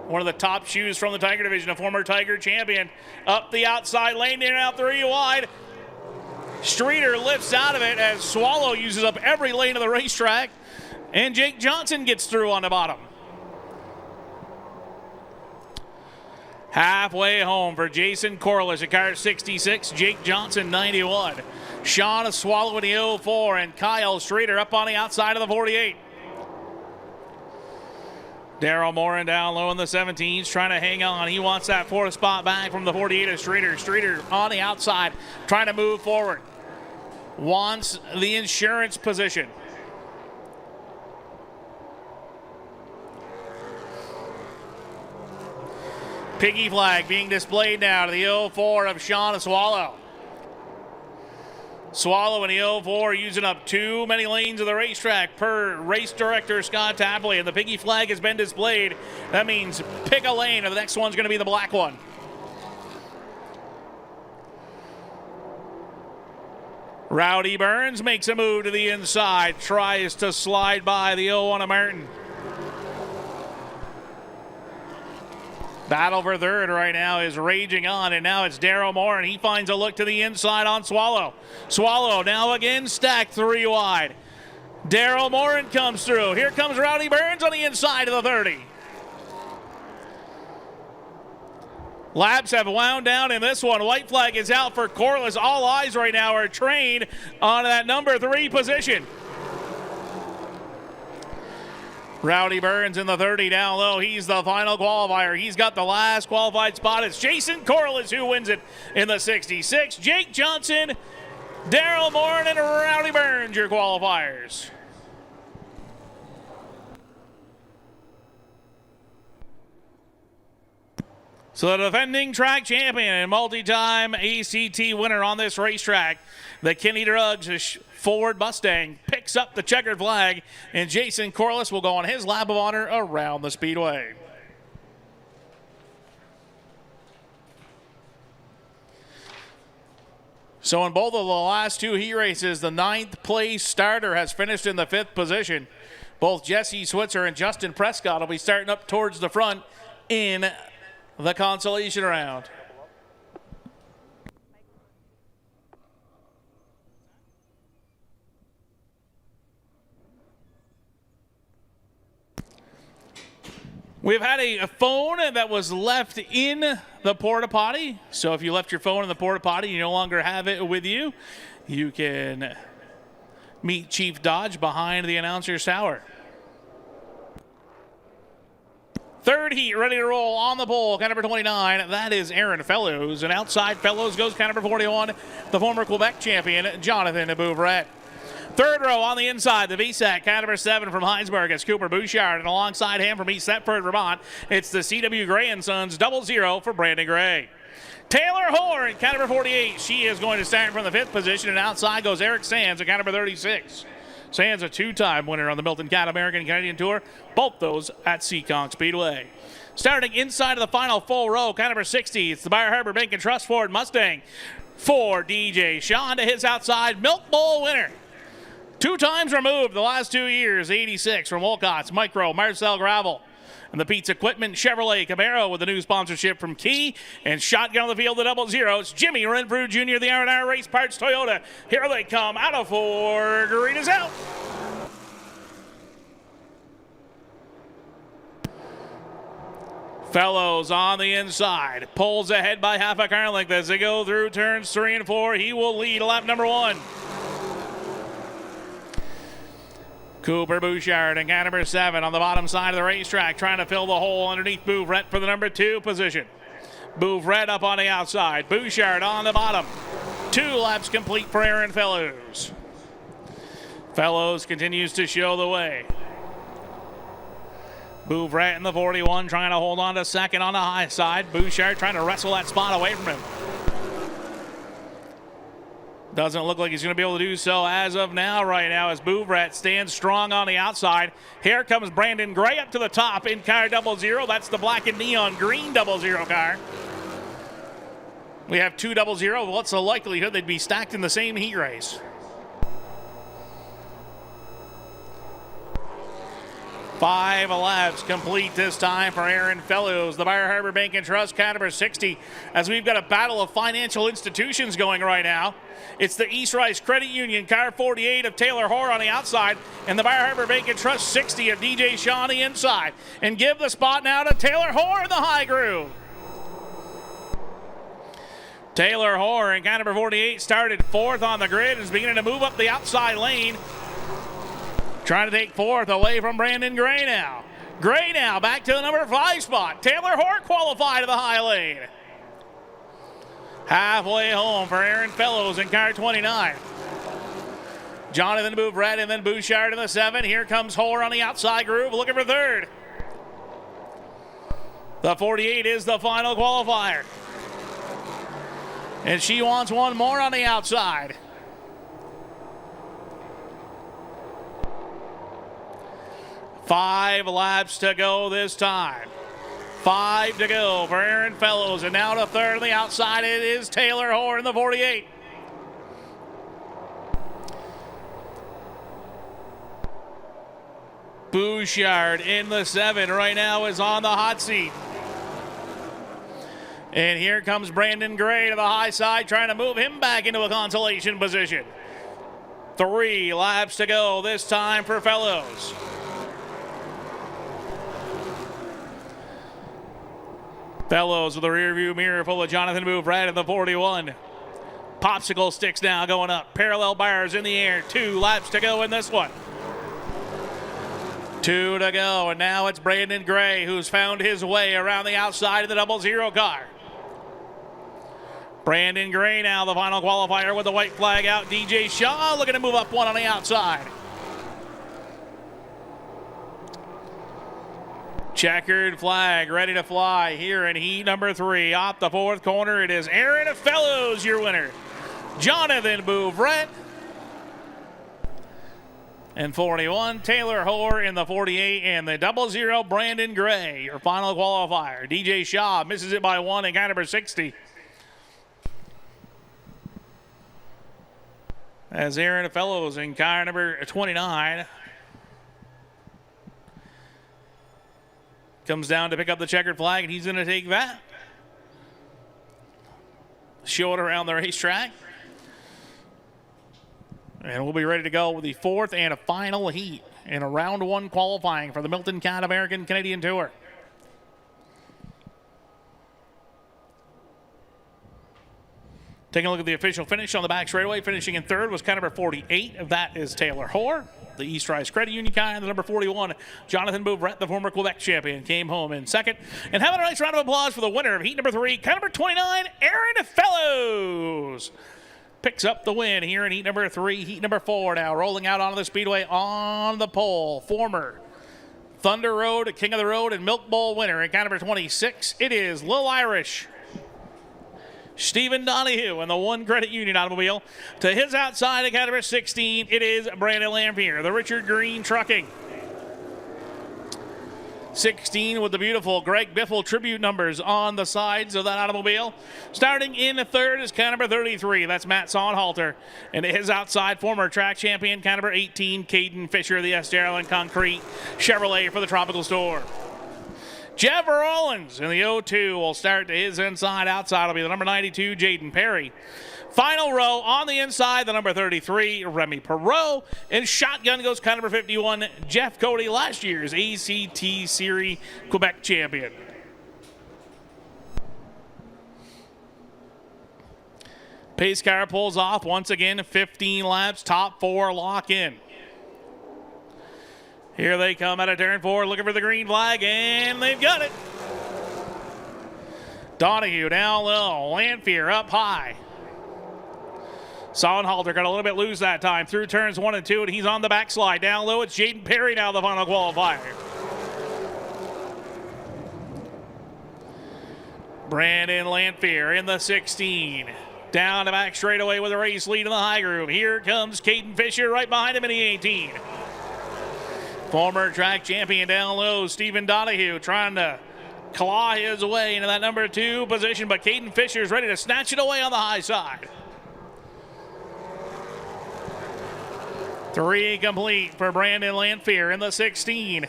One of the top shoes from the Tiger division, a former Tiger champion. Up the outside lane, in and out 3 wide. Streeter lifts out of it as Swallow uses up every lane of the racetrack. And Jake Johnson gets through on the bottom. Halfway home for Jason Corliss at car 66, Jake Johnson 91. Sean Swallow in the 04 and Kyle Streeter up on the outside of the 48. Darryl Morin down low in the 17s trying to hang on. He wants that 4th spot back from the 48 of Streeter. Streeter on the outside trying to move forward. Wants the insurance position. Piggy flag being displayed now to the 04 of Sean Swallow. Swallow in the 04 using up too many lanes of the racetrack per race director Scott Tapley, and the Piggy flag has been displayed. That means pick a lane, and the next one's going to be the black one. Rowdy Burns makes a move to the inside, tries to slide by the 01 of Martin. Battle for third right now is raging on, and now it's Daryl Moore, and he finds a look to the inside on Swallow. Swallow now again stacked 3 wide. Daryl Moore comes through. Here comes Rowdy Burns on the inside of the 30. Laps have wound down in this one. White flag is out for Corliss. All eyes right now are trained on that number 3 position. Rowdy Burns in the 30 down low. He's the final qualifier. He's got the last qualified spot. It's Jason Corliss who wins it in the 66. Jake Johnson, Daryl Moore, and Rowdy Burns, your qualifiers. So the defending track champion and multi-time ACT winner on this racetrack, the Kenny Drugs Ford Mustang, picks up the checkered flag, and Jason Corliss will go on his lap of honor around the speedway. So in both of the last 2 heat races, the 9th place starter has finished in the 5th position. Both Jesse Switzer and Justin Prescott will be starting up towards the front in the consolation round. We've had a phone that was left in the porta potty. So if you left your phone in the porta potty, you no longer have it with you, you can meet Chief Dodge behind the announcer's tower. Third heat, ready to roll on the pole, car number 29. That is Aaron Fellows. And outside Fellows goes car number 41, the former Quebec champion, Jonathan Bouvret. Third row on the inside, the VSAC, car number 7 from Heinsberg. It's Cooper Bouchard. And alongside him from East Thetford, Vermont, it's the CW Gray & Sons 00 for Brandon Gray. Taylor Hoare in car number 48. She is going to start from the 5th position. And outside goes Eric Sands in car number 36. Sands, a 2-time winner on the Milton Cat American Canadian Tour, both those at Seekonk Speedway. Starting inside of the final full row, car number 60, it's the Bar Harbor Bank and Trust Ford Mustang for DJ Sean to his outside, Milk Bowl winner. 2 times removed the last 2 years, 86 from Wolcott's, Micro, Marcel Gravel. And the Pizza Equipment Chevrolet Camaro with a new sponsorship from Key. And shotgun on the field, the 00. It's Jimmy Renfrew Jr., the R&R Race Parts Toyota. Here they come out of Ford. Green is out. Fellows on the inside. Pulls ahead by half a car length as they go through turns 3 and 4. He will lead lap number 1. Cooper Bouchard and car number 7 on the bottom side of the racetrack, trying to fill the hole underneath Bouvret for the number 2 position. Bouvret up on the outside. Bouchard on the bottom. 2 laps complete for Aaron Fellows. Fellows continues to show the way. Bouvret in the 41 trying to hold on to second on the high side. Bouchard trying to wrestle that spot away from him. Doesn't look like he's going to be able to do so as of now right now as Bouvret stands strong on the outside. Here comes Brandon Gray up to the top in car 00. That's the black and neon green 00 car. We have 2 00. What's the likelihood they'd be stacked in the same heat race? Five laps complete this time for Aaron Fellows, the Bar Harbor Bank and Trust, car number 60, as we've got a battle of financial institutions going right now. It's the East Rice Credit Union, car 48 of Taylor Hoare on the outside, and the Bar Harbor Bank and Trust 60 of DJ Shaw on the inside. And give the spot now to Taylor Hoare in the high groove. Taylor Hoare in car number 48 started 4th on the grid and is beginning to move up the outside lane. Trying to take 4th away from Brandon Gray now. Gray now back to the number 5 spot. Taylor Hoare qualified to the high lane. Halfway home for Aaron Fellows in car 29. Jonathan Bouvret and then Bouchard in the 7. Here comes Hoare on the outside groove looking for 3rd. The 48 is the final qualifier. And she wants one more on the outside. Five laps to go this time. 5 to go for Aaron Fellows. And now to third on the outside, it is Taylor Hoare in the 48. Bouchard in the 7 right now is on the hot seat. And here comes Brandon Gray to the high side, trying to move him back into a consolation position. 3 laps to go this time for Fellows. Fellows with a rear view mirror full of Jonathan Bouvret in the 41. Popsicle sticks now going up. Parallel bars in the air. 2 laps to go in this one. 2 to go, and now it's Brandon Gray who's found his way around the outside of the 00 car. Brandon Gray now the final qualifier with the white flag out. DJ Shaw looking to move up one on the outside. Checkered flag ready to fly here in heat number 3. Off the 4th corner, it is Aaron Fellows, your winner. Jonathan Bouvret. And 41, Taylor Hoare in the 48, and the 00, Brandon Gray, your final qualifier. DJ Shaw misses it by 1 in car number 60. As Aaron Fellows in car number 29 comes down to pick up the checkered flag, and he's going to take that. Show it around the racetrack. And we'll be ready to go with the 4th and a final heat in a round 1 qualifying for the Milton Cat American Canadian Tour. Taking a look at the official finish on the back straightaway. Finishing in 3rd was car number 48. That is Taylor Hoare. The East Rise Credit Union car, and the number 41, Jonathan Bouvret, the former Quebec champion, came home in 2nd. And having a nice round of applause for the winner of heat number 3, car number 29, Aaron Fellows. Picks up the win here in heat number 3. Heat number 4 now rolling out onto the speedway on the pole. Former Thunder Road, King of the Road, and Milk Bowl winner in car number 26. It is Lil Irish Stephen Donahue in the One Credit Union automobile. To his outside at car number 16, it is Brandon Lampier, the Richard Green Trucking. 16 with the beautiful Greg Biffle tribute numbers on the sides of that automobile. Starting in the 3rd is car number 33. That's Matt Sonhalter. And his outside, former track champion, car number 18, Caden Fisher, the Ireland Concrete Chevrolet for the Tropical Store. Jeff Rollins in the 02 will start to his inside. Outside will be the number 92, Jaden Perry. Final row on the inside, the number 33, Remy Perreault. And shotgun goes car number 51, Jeff Cody, last year's ACT Series Quebec champion. Pace car pulls off once again, 15 laps, top 4 lock in. Here they come out of turn 4, looking for the green flag, and they've got it. Donahue down low, Lanphier up high. Sonhalter got a little bit loose that time through turns 1 and 2, and he's on the backslide. Down low, it's Jaden Perry now, the final qualifier. Brandon Lanphier in the 16. Down the back straightaway with a race lead in the high groove. Here comes Caden Fisher right behind him in the 18. Former track champion down low, Stephen Donahue, trying to claw his way into that number 2 position, but Caden Fisher is ready to snatch it away on the high side. 3 complete for Brandon Lanphier in the 16.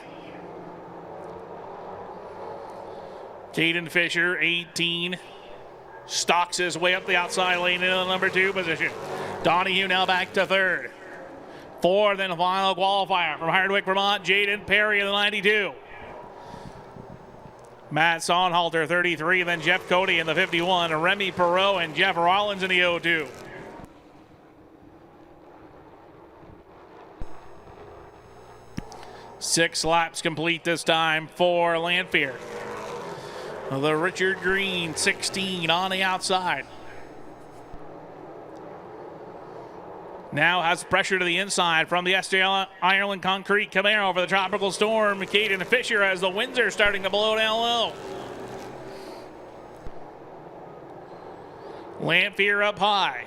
Caden Fisher, 18, stalks his way up the outside lane into the number 2 position. Donahue now back to 3rd. 4th and final qualifier from Hardwick, Vermont, Jaden Perry in the 92. Matt Sonhalter, 33, then Jeff Cody in the 51, Remy Perreault and Jeff Rollins in the 02. Six laps complete this time for Lanphier. The Richard Green, 16 on the outside. Now has pressure to the inside from the Ireland Concrete Camaro for the Tropical Storm. Caden Fisher as the winds are starting to blow down low. Lamphere up high.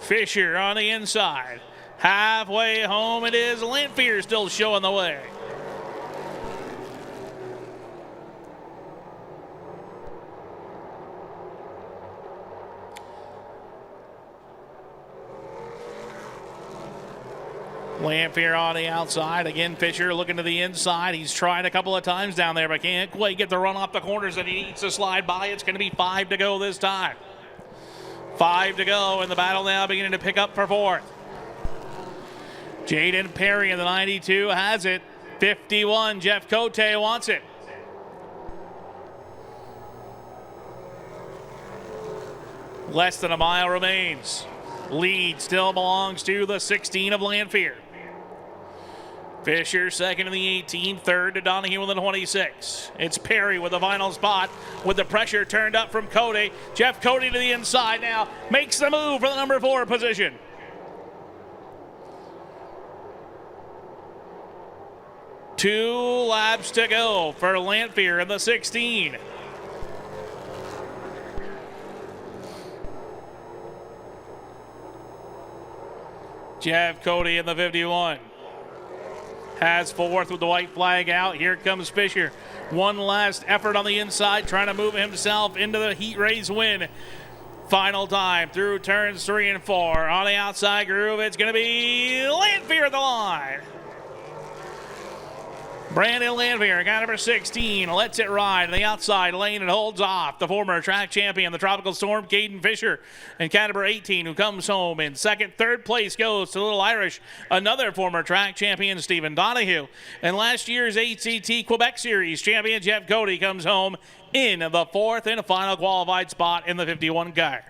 Fisher on the inside. Halfway home it is. Lamphere still showing the way. Lamphere on the outside. Again, Fisher looking to the inside. He's tried a couple of times down there, but can't quite get the run off the corners that he needs to slide by. It's going to be 5 to go this time. 5 to go, and the battle now beginning to pick up for fourth. Jaden Perry in the 92 has it. 51, Jeff Cote wants it. Less than a mile remains. Lead still belongs to the 16 of Lamphere. Fisher second in the 18, third to Donahue in the 26. It's Perry with the final spot with the pressure turned up from Cody. Jeff Cody to the inside now, makes the move for the number 4 position. Two laps to go for Lamphere in the 16. Jeff Cody in the 51. Has fourth with the white flag out. Here comes Fisher. One last effort on the inside, trying to move himself into the heat race win. Final time through turns 3 and 4. On the outside groove, it's going to be Lamphere at the line. Brandon Lamphere, guy number 16, lets it ride on the outside lane and holds off the former track champion, the Tropical Storm, Caden Fisher, and cat number 18, who comes home in second. Third place goes to Little Irish, another former track champion, Stephen Donahue. And last year's ACT Quebec Series champion, Jeff Cody, comes home in the fourth and final qualified spot in the 51 car.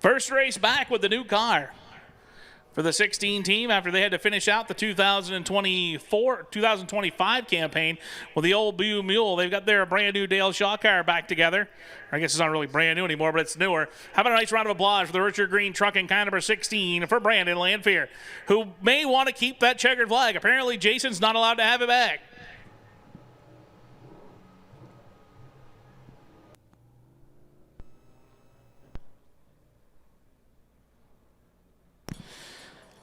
First race back with the new car for the 16 team after they had to finish out the 2025 campaign with the old Blue Mule. They've got their brand new Dale Shaw car back together. I guess it's not really brand new anymore, but it's newer. How about a nice round of applause for the Richard Green Trucking car number 16 for Brandon Lamphere, who may want to keep that checkered flag. Apparently, Jason's not allowed to have it back.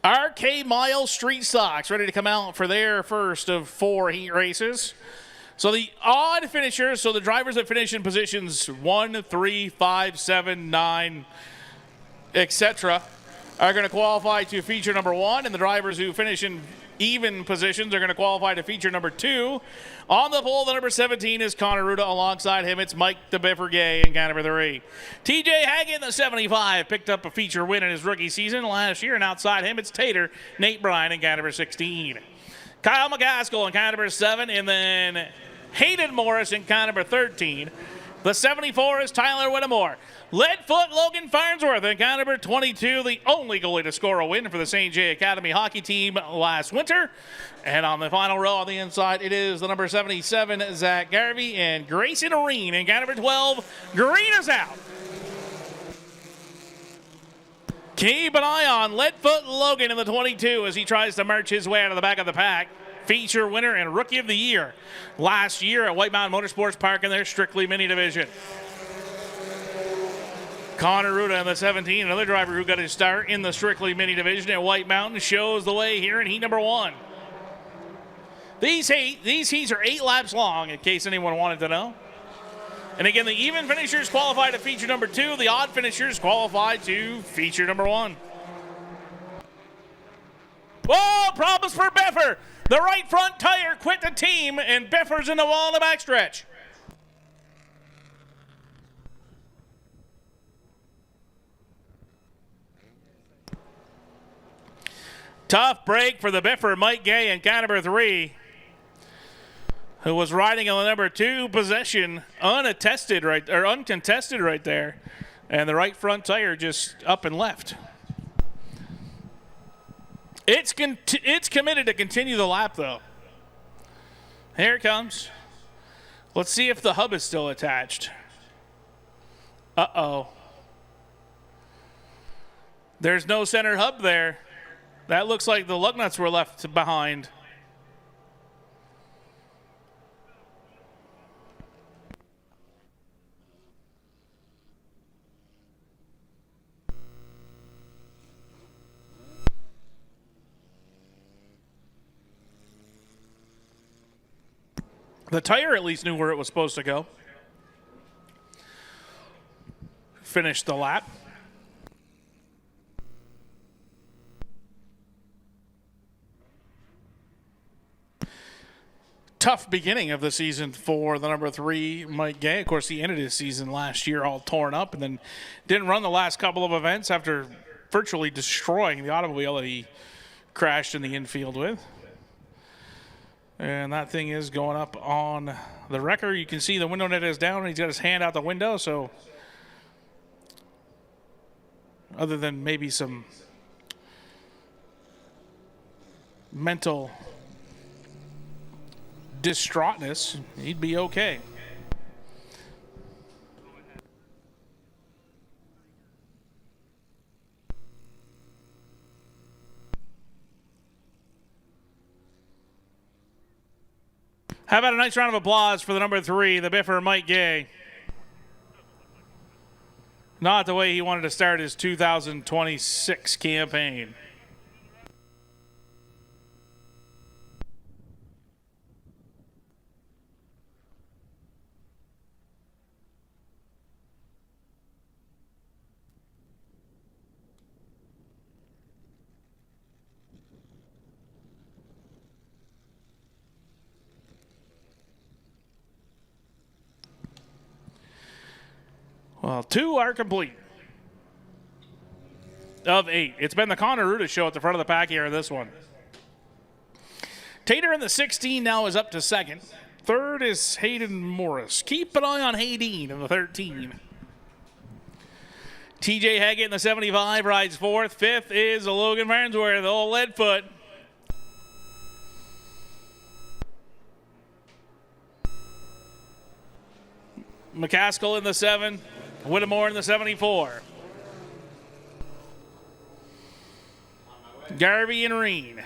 RK Miles Street Stocks ready to come out for their first of 4 heat races. So the odd finishers, so the drivers that finish in positions 1, 3, 5, 7, 9, etc., are going to qualify to feature number 1, and the drivers who finish in even positions are going to qualify to feature number 2. On the pole, the number 17 is Connor Ruda. Alongside him, it's Mike the Biffer Gay in car number 3. TJ Haggett, the 75, picked up a feature win in his rookie season last year, and outside him, it's Tater Nate Bryan in car number 16. Kyle McCaskill in car number 7, and then Hayden Morris in car number 13. The 74 is Tyler Whittemore. Leadfoot Logan Farnsworth in car number 22, the only goalie to score a win for the St. J Academy hockey team last winter. And on the final row on the inside, it is the number 77, Zach Garvey, and Grayson Areen in car number 12. Green is out. Keep an eye on Leadfoot Logan in the 22 as he tries to march his way out of the back of the pack. Feature winner and Rookie of the Year last year at White Mountain Motorsports Park in their Strictly Mini Division. Connor Ruda in the 17, another driver who got his start in the Strictly Mini Division at White Mountain, shows the way here in heat number 1. These heats are 8 laps long, in case anyone wanted to know. And again, the even finishers qualify to feature number 2. The odd finishers qualify to feature number 1. Whoa, problems for Biffer. The right front tire quit the team, and Biffer's in the wall in the backstretch. Tough break for the Biffer, Mike Gay in car number 3, who was riding on the number 2 position, uncontested right there. And the right front tire just up and left. It's committed to continue the lap, though. Here it comes. Let's see if the hub is still attached. Uh-oh. There's no center hub there. That looks like the lug nuts were left behind. The tire at least knew where it was supposed to go. Finished the lap. Tough beginning of the season for the number 3, Mike Gay. Of course, he ended his season last year all torn up and then didn't run the last couple of events after virtually destroying the automobile that he crashed in the infield with. And that thing is going up on the wrecker. You can see the window net is down and he's got his hand out the window. So other than maybe some mental distraughtness, he'd be okay. How about a nice round of applause for the number 3, the Biffer, Mike Gay. Not the way he wanted to start his 2026 campaign. Well, 2 are complete of 8. It's been the Connor Ruda show at the front of the pack here in this one. Tater in the 16 now is up to 2nd. 3rd is Hayden Morris. Keep an eye on Hayden in the 13. TJ Haggett in the 75 rides 4th. 5th is Logan Farnsworth, the old Leadfoot. McCaskill in the 7. Whittemore in the 74. Garvey and Reen.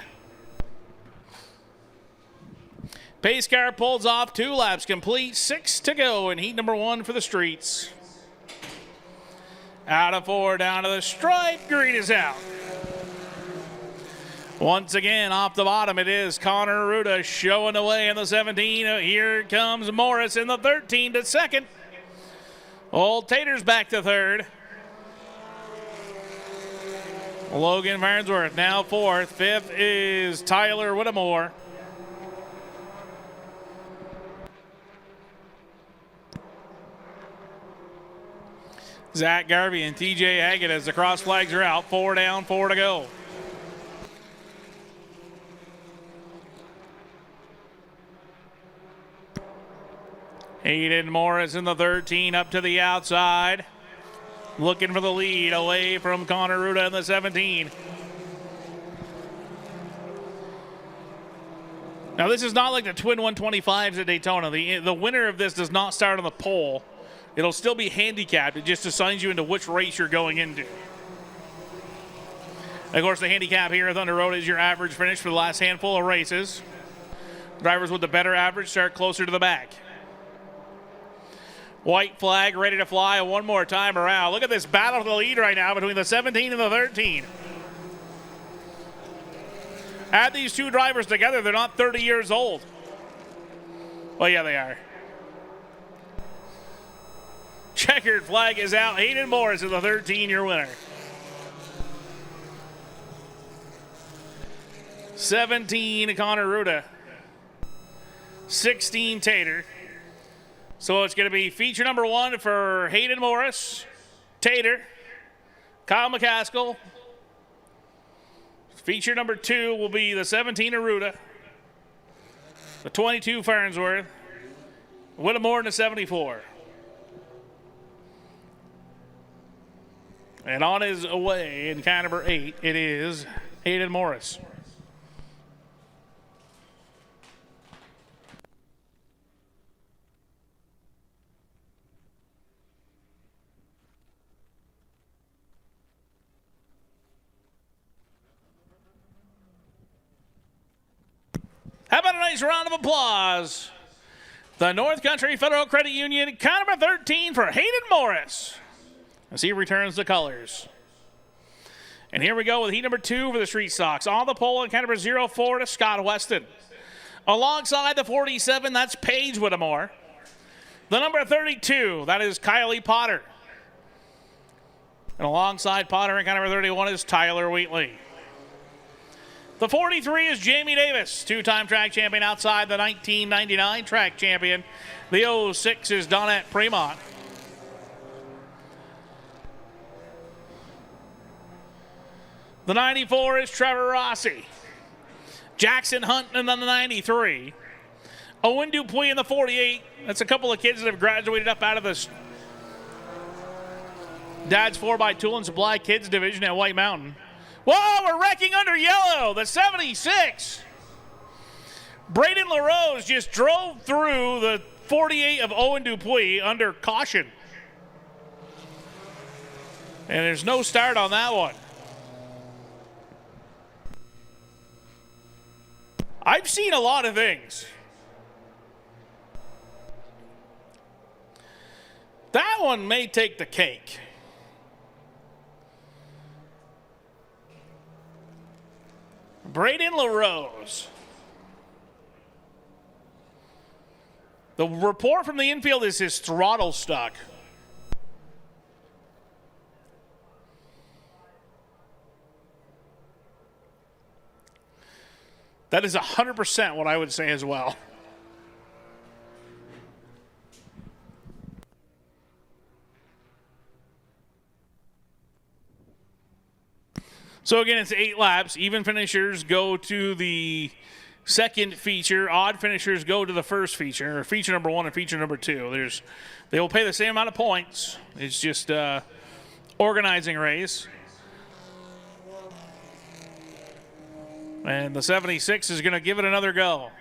Pace car pulls off, 2 laps complete, 6 to go in heat number 1 for the streets. Out of 4, down to the stripe, green is out. Once again, off the bottom, it is Connor Ruda showing the way in the 17. Here comes Morris in the 13 to 2nd. Old Tater's back to 3rd. Logan Farnsworth now 4th. 5th is Tyler Whittemore. Zach Garvey and TJ Haggett as the cross flags are out. 4 down, 4 to go. Hayden Morris in the 13 up to the outside. Looking for the lead away from Connor Ruda in the 17. Now this is not like the twin 125s at Daytona. The winner of this does not start on the pole. It'll still be handicapped. It just assigns you into which race you're going into. Of course, the handicap here at Thunder Road is your average finish for the last handful of races. Drivers with the better average start closer to the back. White flag ready to fly one more time around. Look at this battle for the lead right now between the 17 and the 13. Add these 2 drivers together, they're not 30 years old. Well, yeah, they are. Checkered flag is out. Hayden Morris is the 13-year winner. 17, Connor Ruda. 16, Tater. So it's going to be feature number 1 for Hayden Morris, Tater, Kyle McCaskill. Feature number 2 will be the 17 Aruda, the 22 Farnsworth, Whittemore in the 74. And on his way in car number 8, it is Hayden Morris. nice round of applause. The North Country Federal Credit Union, count number 13 for Hayden Morris as he returns the colors. And here we go with heat number 2 for the Street Stocks. On the pole, and count number 04 to Scott Weston. Alongside the 47, that's Paige Whittemore. The number 32, that is Kylie Potter. And alongside Potter and count number 31 is Tyler Wheatley. The 43 is Jamie Davis, 2-time track champion outside the 1999 track champion. The 06 is Donette Fremont. The 94 is Trevor Rossi. Jackson Hunt in the 93. Owen Dupuis in the 48. That's a couple of kids that have graduated up out of this Dad's 4x Tool and Supply Kids division at White Mountain. Whoa, we're wrecking under yellow. The 76. Braden LaRose just drove through the 48 of Owen Dupuis under caution. And there's no start on that one. I've seen a lot of things. That one may take the cake. Braden LaRose. The report from the infield is his throttle stuck. That is 100% what I would say as well. So again, it's 8 laps. Even finishers go to the second feature. Odd finishers go to the first feature, or feature number 1 and feature number 2. They will pay the same amount of points. It's just organizing race. And the 76 is going to give it another go.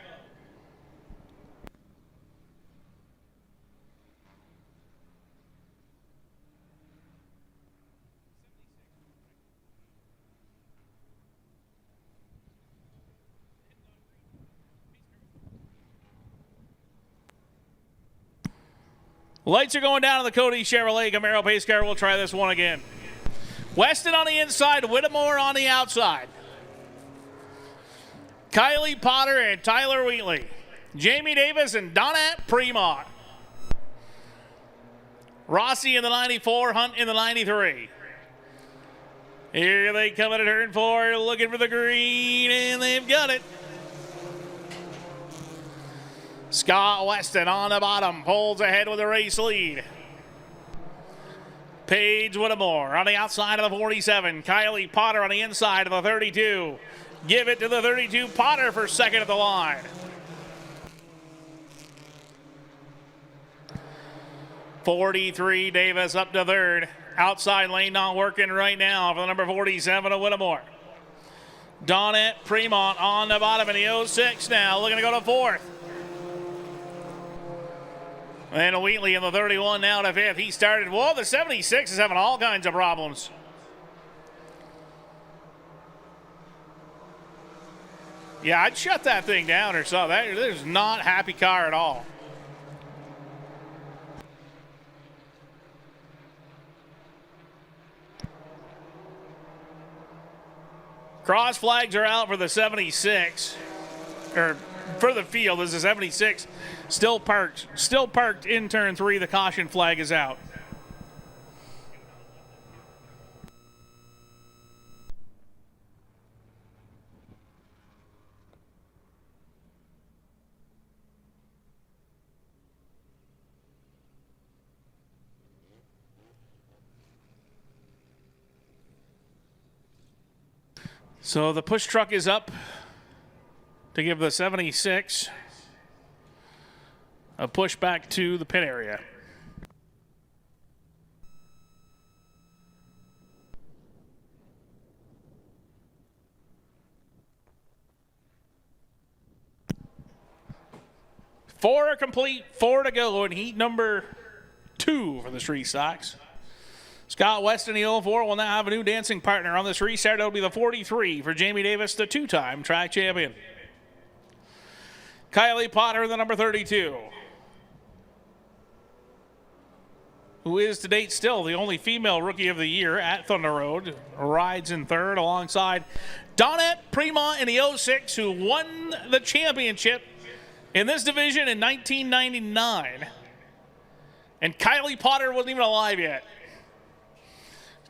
Lights are going down on the Cody Chevrolet Camaro pace car. We'll try this one again. Weston on the inside, Whittemore on the outside. Kylie Potter and Tyler Wheatley. Jamie Davis and Donette Fremont. Rossi in the 94, Hunt in the 93. Here they come at turn 4, looking for the green, and they've got it. Scott Weston on the bottom, pulls ahead with a race lead. Paige Whittemore on the outside of the 47. Kylie Potter on the inside of the 32. Give it to the 32, Potter for second at the line. 43, Davis up to third. Outside lane not working right now for the number 47 of Whittemore. Donette Fremont on the bottom in the 06 now, looking to go to fourth. And Wheatley in the 31 now to fifth. He started, well, the 76 is having all kinds of problems. Yeah, I'd shut that thing down or something. That is not a happy car at all. Cross flags are out for the 76, or for the field. This is 76. Still parked in turn 3. The caution flag is out. So the push truck is up to give the 76 a push back to the pit area. Four are complete, 4 to go in heat number 2 for the Street Stocks. Scott Weston, the 04, will now have a new dancing partner on this restart. It'll be the 43 for Jamie Davis, the 2-time track champion. Kylie Potter, the number 32, who is to date still the only female rookie of the year at Thunder Road, rides in third alongside Donette Prima in the 06, who won the championship in this division in 1999. And Kylie Potter wasn't even alive yet.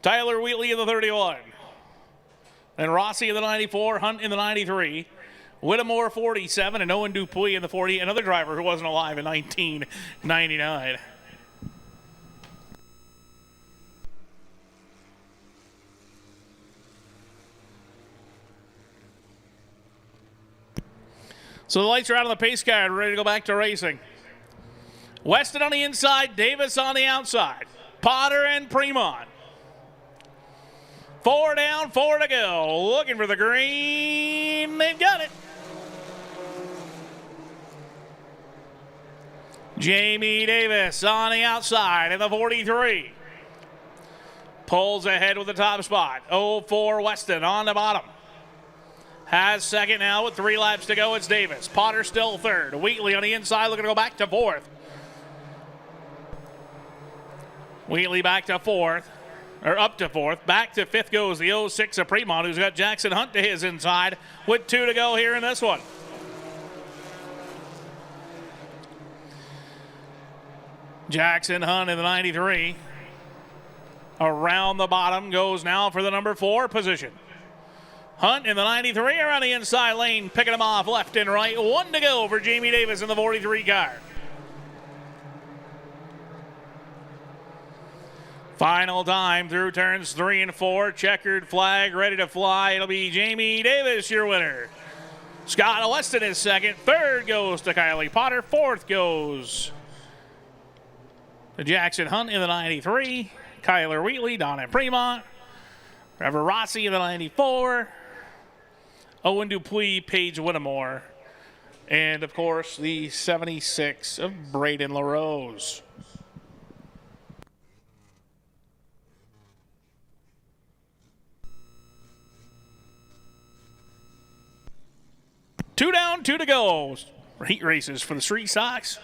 Tyler Wheatley in the 31. Then Rossi in the 94, Hunt in the 93. Whittemore 47, and Owen Dupuis in the 40, another driver who wasn't alive in 1999. So the lights are out on the pace car, ready to go back to racing. Weston on the inside, Davis on the outside. Potter and Fremont. 4 down, 4 to go. Looking for the green. They've got it. Jamie Davis on the outside in the 43. Pulls ahead with the top spot. 0-4 Weston on the bottom. Has second now with 3 laps to go. It's Davis. Potter still third. Wheatley on the inside looking to go back to fourth. Wheatley back to fourth. Or up to fourth. Back to fifth goes the 06 of Fremont, who's got Jackson Hunt to his inside with 2 to go here in this one. Jackson Hunt in the 93. Around the bottom goes now for the number 4 position. Hunt in the 93 around the inside lane, picking them off left and right. 1 to go for Jamie Davis in the 43 car. Final time through turns 3 and 4. Checkered flag, ready to fly. It'll be Jamie Davis, your winner. Scott Weston is second. Third goes to Kylie Potter. Fourth goes to Jackson Hunt in the 93. Kyler Wheatley, Donna Fremont. Trevor Rossi in the 94. Owen Dupuis, Paige Whittemore. And, of course, the 76 of Braden LaRose. Two down, 2 to go. Heat races for the Street Sox.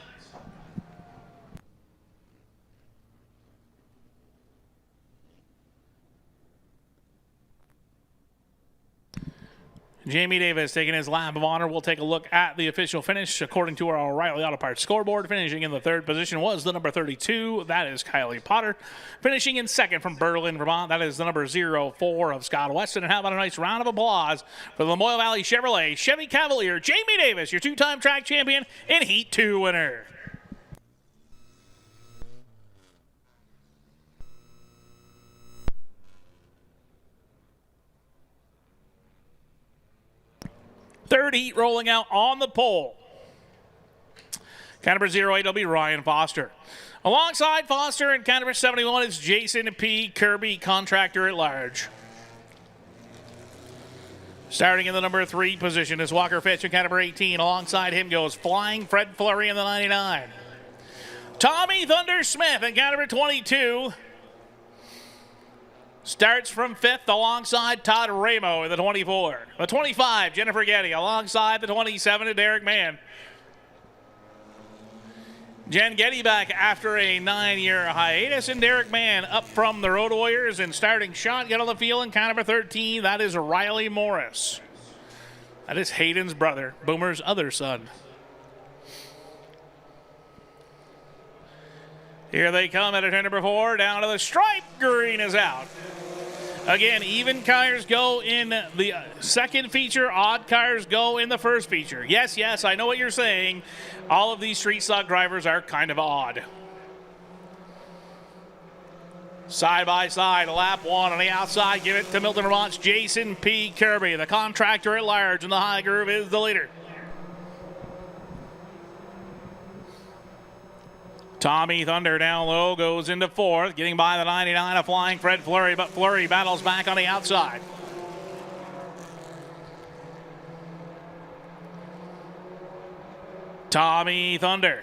Jamie Davis taking his lap of honor. We'll take a look at the official finish. According to our O'Reilly Auto Parts scoreboard, finishing in the 3rd position was the number 32. That is Kylie Potter. Finishing in 2nd from Berlin, Vermont. That is the number 04 of Scott Weston. And how about a nice round of applause for the Lamoille Valley Chevrolet Chevy Cavalier, Jamie Davis, your 2-time track champion and Heat 2 winner. Third heat rolling out on the pole. Car number 08 will be Ryan Foster. Alongside Foster in car number 71 is Jason P. Kirby, contractor at large. Starting in the number 3 position is Walker Fitch in car number 18. Alongside him goes Flying Fred Fleury in the 99. Tommy Thunder Smith in car number 22. Starts from 5th alongside Todd Ramo in the 24. The 25, Jennifer Getty, alongside the 27 of Derek Mann. Jen Getty back after a 9-year hiatus, and Derek Mann up from the Road Warriors and starting shotgun on the field in car number 13. That is Riley Morris. That is Hayden's brother, Boomer's other son. Here they come at turn number 4, down to the stripe. Green is out. Again, even cars go in the second feature, odd cars go in the first feature. Yes, yes, I know what you're saying. All of these street stock drivers are kind of odd. Side by side, lap 1 on the outside. Give it to Milton, Vermont's Jason P. Kirby. The contractor at large in the high groove is the leader. Tommy Thunder down low, goes into 4th, getting by the 99 of Flying Fred Fleury, but Fleury battles back on the outside. Tommy Thunder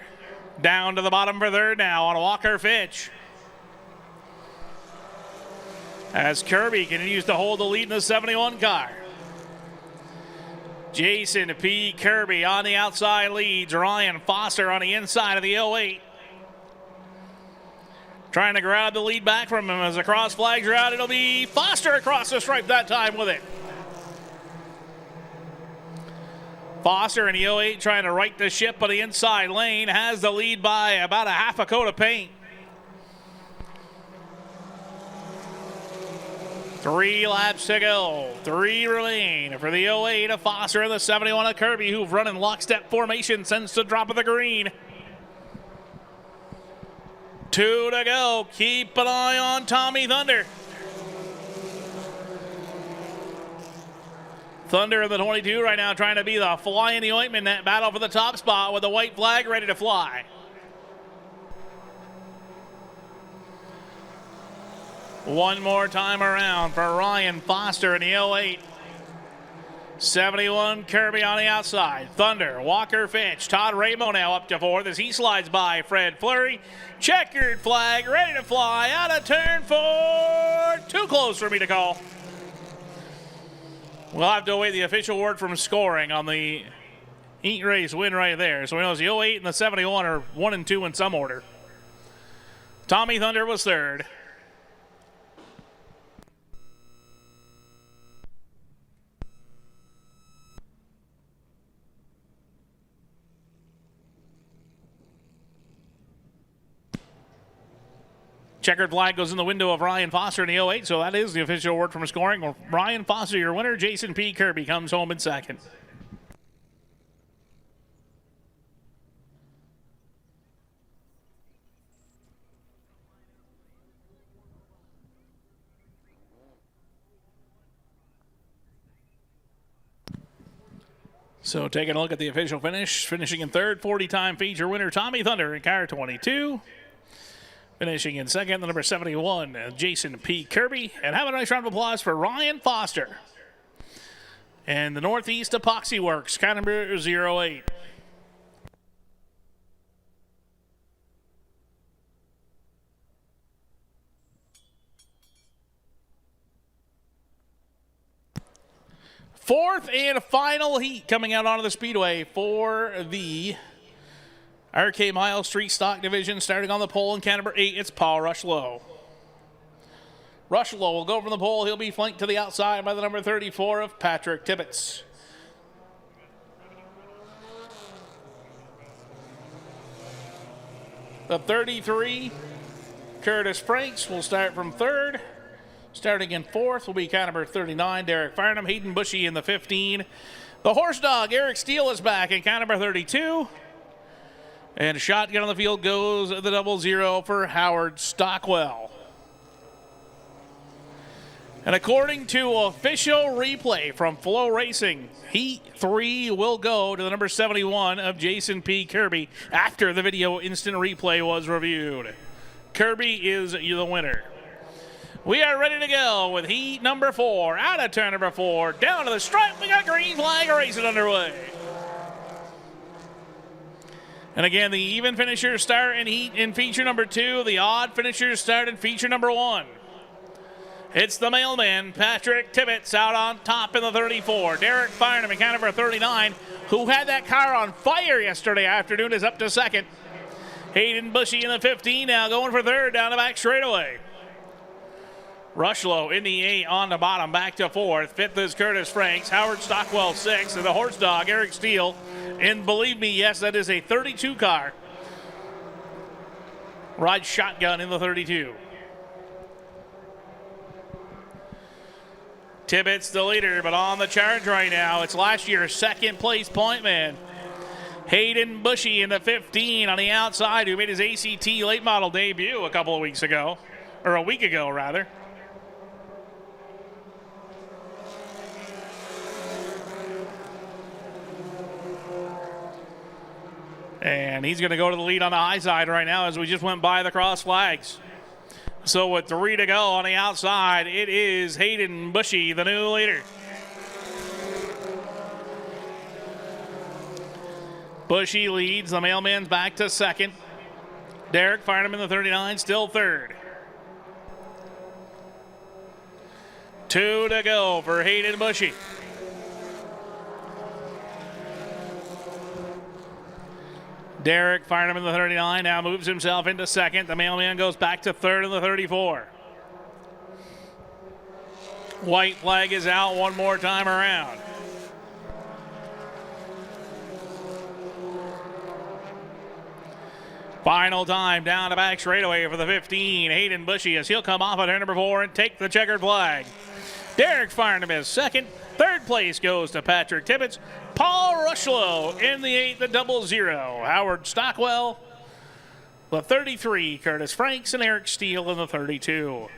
down to the bottom for 3rd now on Walker Fitch. As Kirby continues to hold the lead in the 71 car. Jason P. Kirby on the outside leads. Ryan Foster on the inside of the 08. Trying to grab the lead back from him as the cross flags are out. It'll be Foster across the stripe that time with it. Foster in the 08 trying to right the ship on the inside lane. Has the lead by about a half a coat of paint. 3 laps to go. 3 remain for the 08 of Foster and the 71 of Kirby, who've run in lockstep formation since the drop of the green. 2 to go. Keep an eye on Tommy Thunder. Thunder in the 22 right now trying to be the fly in the ointment, that battle for the top spot with the white flag ready to fly. One more time around for Ryan Foster in the 08. 71 Kirby on the outside. Thunder, Walker Finch, Todd Ramo now up to 4th as he slides by Fred Fleury. Checkered flag, ready to fly out of turn 4. Too close for me to call. We'll have to await the official word from scoring on the heat race win right there. So we know the 08 and the 71 are 1 and 2 in some order. Tommy Thunder was 3rd. Checkered flag goes in the window of Ryan Foster in the 08, so that is the official word from scoring. Well, Ryan Foster, your winner. Jason P. Kirby comes home in 2nd. So taking a look at the official finish, finishing in 3rd, 40-time feature winner Tommy Thunder in car 22. Finishing in 2nd, the number 71, Jason P. Kirby. And have a nice round of applause for Ryan Foster. And the Northeast Epoxy Works, car number 08. Fourth and final heat coming out onto the speedway for the RK Mile Street Stock Division. Starting on the pole in car number 8, it's Paul Rushlow. Rushlow will go from the pole. He'll be flanked to the outside by the number 34 of Patrick Tibbetts. The 33, Curtis Franks, will start from 3rd. Starting in 4th will be car number 39, Derek Farnham. Hayden Bushy in the 15. The horse dog, Eric Steele, is back in car number 32. And shotgun on the field goes the 00 for Howard Stockwell. And according to official replay from FloRacing, Heat 3 will go to the number 71 of Jason P. Kirby after the video instant replay was reviewed. Kirby is the winner. We are ready to go with heat number 4. Out of turn number 4. Down to the stripe. We got green flag racing underway. And again, the even finishers start in heat in feature number 2. The odd finishers start in feature number 1. It's the mailman, Patrick Tibbetts, out on top in the 34. Derek Farnham in car number 39, who had that car on fire yesterday afternoon, is up to 2nd. Hayden Bushy in the 15 now going for 3rd down the back straightaway. Rushlow in the 8 on the bottom, back to 4th. 5th is Curtis Franks. Howard Stockwell 6th. And the horse dog, Eric Steele. And believe me, yes, that is a 32 car. Rides shotgun in the 32. Tibbetts the leader, but on the charge right now. It's last year's 2nd place point man. Hayden Bushy in the 15 on the outside, who made his ACT late model debut a couple of weeks ago. Or a week ago, rather. And he's going to go to the lead on the high side right now as we just went by the cross flags. So with 3 to go on the outside, it is Hayden Bushy, the new leader. Bushy leads. The mailman's back to 2nd. Derek Farnham in the 39, still 3rd. 2 to go for Hayden Bushy. Derek fired him in the 39, now moves himself into second. The mailman goes back to third in the 34. White flag is out one more time around. Final time down the back straightaway for the 15. Hayden Bushy as he'll come off at turn number 4 and take the checkered flag. Derek Farnham is second. Third place goes to Patrick Tibbetts. Paul Rushlow in the 8, the 00. Howard Stockwell, the 33. Curtis Franks and Eric Steele in the 32.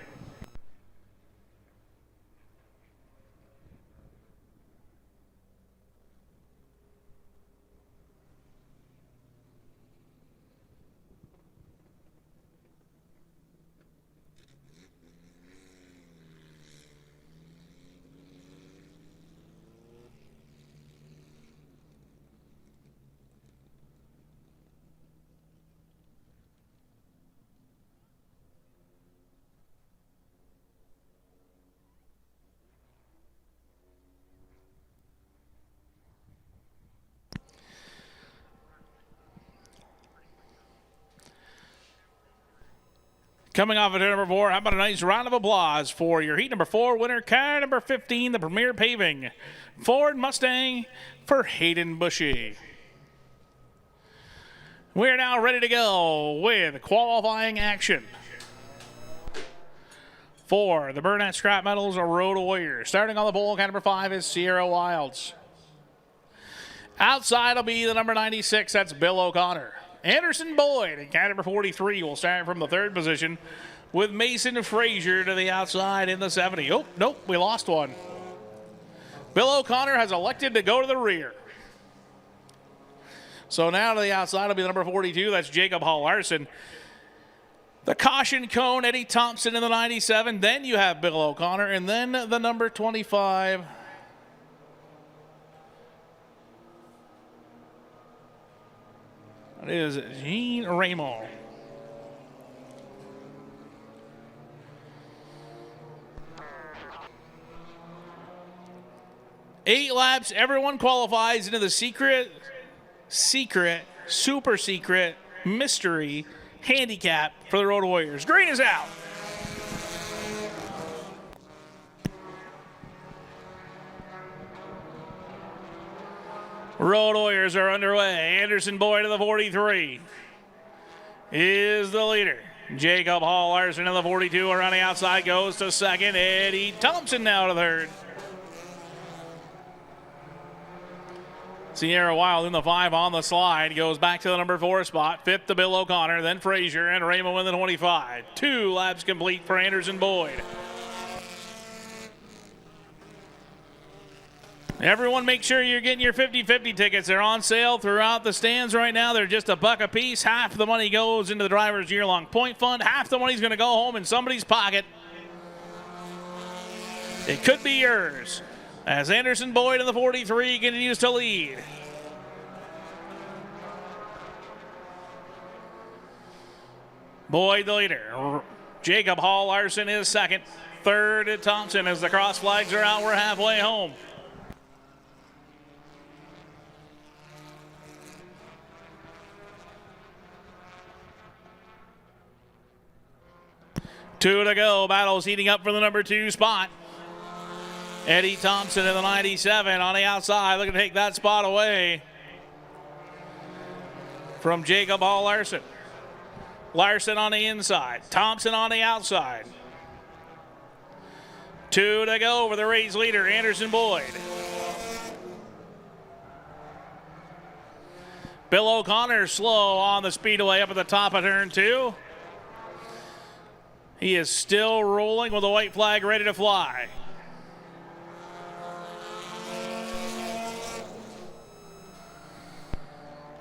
Coming off of number 4, how about a nice round of applause for your heat number 4 winner, car number 15, the Premier Paving Ford Mustang for Hayden Bushy. We're now ready to go with qualifying action for the Burnett Scrap Metals Road Warriors. Starting on the pole, car number 5 is Sierra Wilds. Outside will be the number 96, that's Bill O'Connor. Anderson Boyd in car number 43 will start from the 3rd position with Mason Frazier to the outside in the 70. Oh, nope, we lost one. Bill O'Connor has elected to go to the rear. So now to the outside will be the number 42, that's Jacob Hall Larson. The caution cone, Eddie Thompson in the 97. Then you have Bill O'Connor, and then the number 25. It is Jean Raymond. Eight laps, everyone qualifies into the secret, super secret, mystery handicap for the Road Warriors. Green is out. Road Warriors are underway. Anderson Boyd to the 43 is the leader. Jacob Hall Larson in the 42 around the outside goes to second. Eddie Thompson now to third. Sierra Wild in the 5 on the slide goes back to the number 4 spot. 5th to Bill O'Connor, then Frazier and Raymond in the 25. 2 laps complete for Anderson Boyd. Everyone make sure you're getting your 50-50 tickets. They're on sale throughout the stands right now. They're just $1 a piece. Half the money goes into the driver's year-long point fund. Half the money's going to go home in somebody's pocket. It could be yours as Anderson Boyd in the 43 continues to lead. Boyd the leader. Jacob Hall Larson is second. Third to Thompson as the cross flags are out. We're halfway home. Two to go. Battle's heating up for the number 2 spot. Eddie Thompson in the 97 on the outside, looking to take that spot away from Jacob Hall Larson. Larson on the inside. Thompson on the outside. 2 to go for the race leader, Anderson Boyd. Bill O'Connor slow on the speedway up at the top of turn 2. He is still rolling with the white flag ready to fly.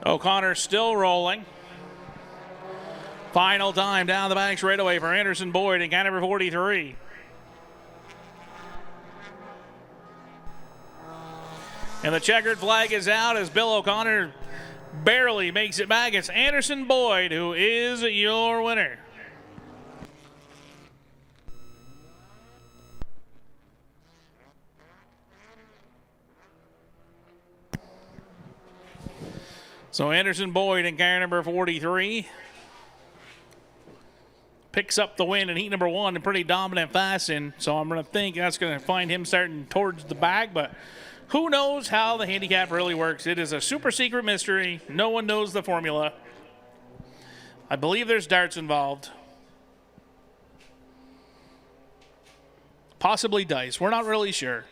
O'Connor still rolling. Final time down the back straightaway for Anderson Boyd in car number 43. And the checkered flag is out as Bill O'Connor barely makes it back. It's Anderson Boyd who is your winner. So Anderson Boyd in car number 43 picks up the win in heat number 1 in pretty dominant fashion. So I'm going to think that's going to find him starting towards the back. But who knows how the handicap really works? It is a super secret mystery. No one knows the formula. I believe there's darts involved. Possibly dice. We're not really sure.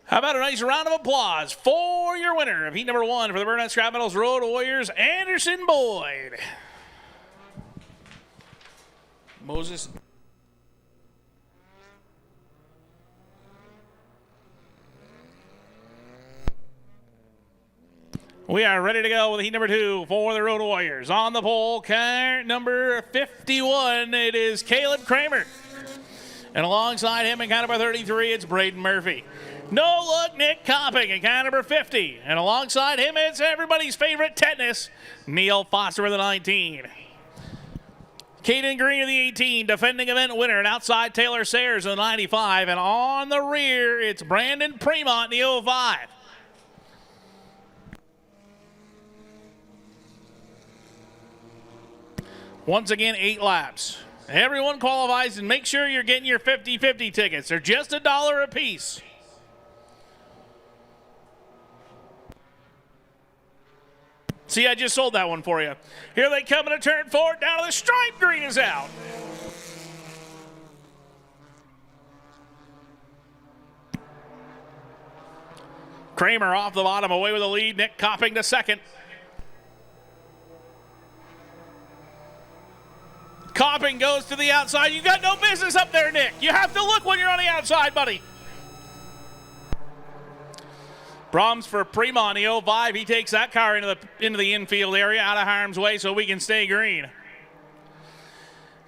How about a nice round of applause for your winner of heat number 1 for the Burnett Scrap Metals Road Warriors, Anderson Boyd. Moses. We are ready to go with heat number 2 for the Road Warriors. On the pole, car number 51, it is Caleb Kramer. And alongside him in car number 33, it's Braden Murphy. No look, Nick Copping in car number 50. And alongside him, it's everybody's favorite tetanus, Neil Foster with the 19. Caden Green of the 18, defending event winner, and outside Taylor Sayers in the 95. And on the rear, it's Brandon Fremont in the 05. Once again, 8 laps. Everyone qualifies, and make sure you're getting your 50-50 tickets. They're just $1 a piece. See, I just sold that one for you. Here they come in a turn 4, down to the stripe. Green is out. Kramer off the bottom, away with the lead. Nick Copping to second. Copping goes to the outside. You got no business up there, Nick. You have to look when you're on the outside, buddy. Brahms for Fremont, the 05. He takes that car into the infield area, out of harm's way, so we can stay green.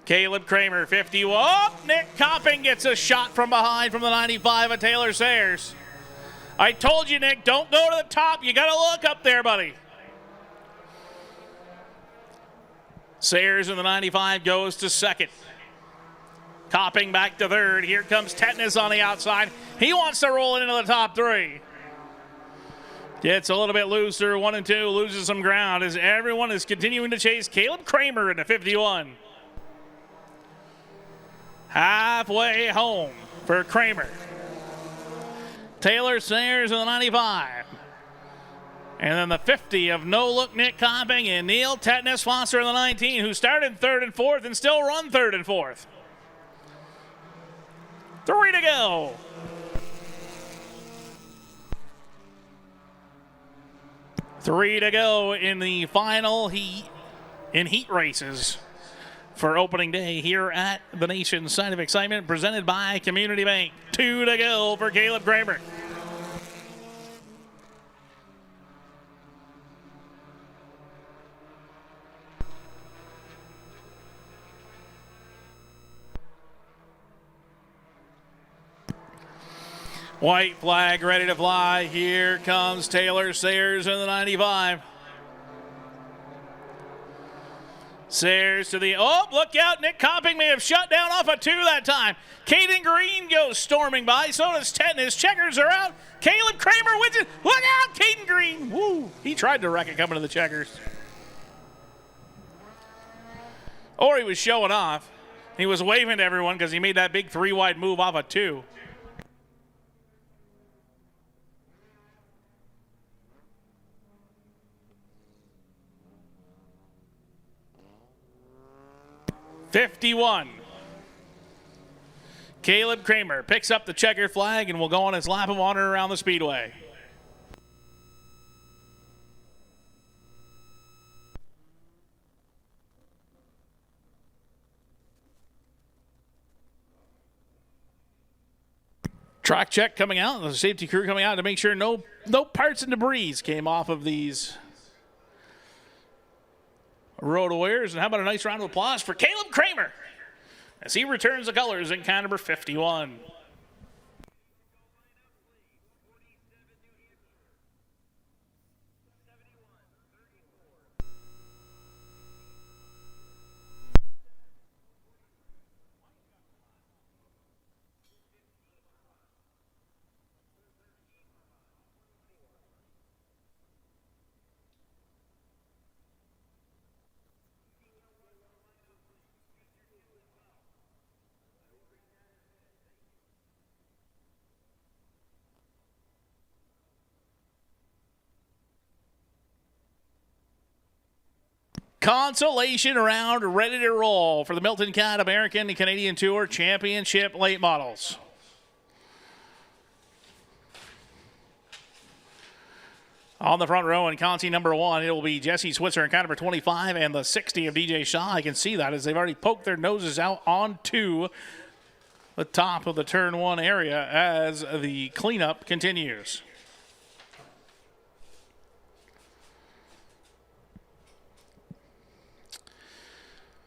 Caleb Kramer, 51. Oh, Nick Copping gets a shot from behind from the 95 of Taylor Sayers. I told you, Nick, don't go to the top. You got to look up there, buddy. Sayers in the 95 goes to second. Copping back to third. Here comes Tetanus on the outside. He wants to roll it into the top 3. Gets a little bit looser. 1 and 2 loses some ground as everyone is continuing to chase Caleb Kramer into 51. Halfway home for Kramer. Taylor Sayers in the 95. And then the 50 of No Look Nick Copping and Neil Tetanus Foster in the 19, who started 3rd and 4th and still run 3rd and 4th. 3 to go. Three to go in the final heat races for opening day here at the Nation's Sign of Excitement, presented by Community Bank. 2 to go for Caleb Kramer. White flag ready to fly. Here comes Taylor Sayers in the 95. Sayers to the, oh, look out. Nick Copping may have shut down off a 2 that time. Caden Green goes storming by. So does Tetanus. Checkers are out. Caleb Kramer wins it. Look out, Caden Green. Woo. He tried to wreck it coming to the checkers. Or he was showing off. He was waving to everyone because he made that big 3-wide move off a 2. '51. Caleb Kramer picks up the checkered flag and will go on his lap of honor around the speedway. Track check coming out, the safety crew coming out to make sure no parts and debris came off of these Road Warriors. And how about a nice round of applause for Caleb Kramer as he returns the colors in car number 51. consolation round ready to roll for the Milton Cat American and Canadian Tour Championship late models. On the front row in Conti number 1, it will be Jesse Switzer in car number 25 and the 60 of DJ Shaw. I can see that as they've already poked their noses out onto the top of the turn 1 area as the cleanup continues.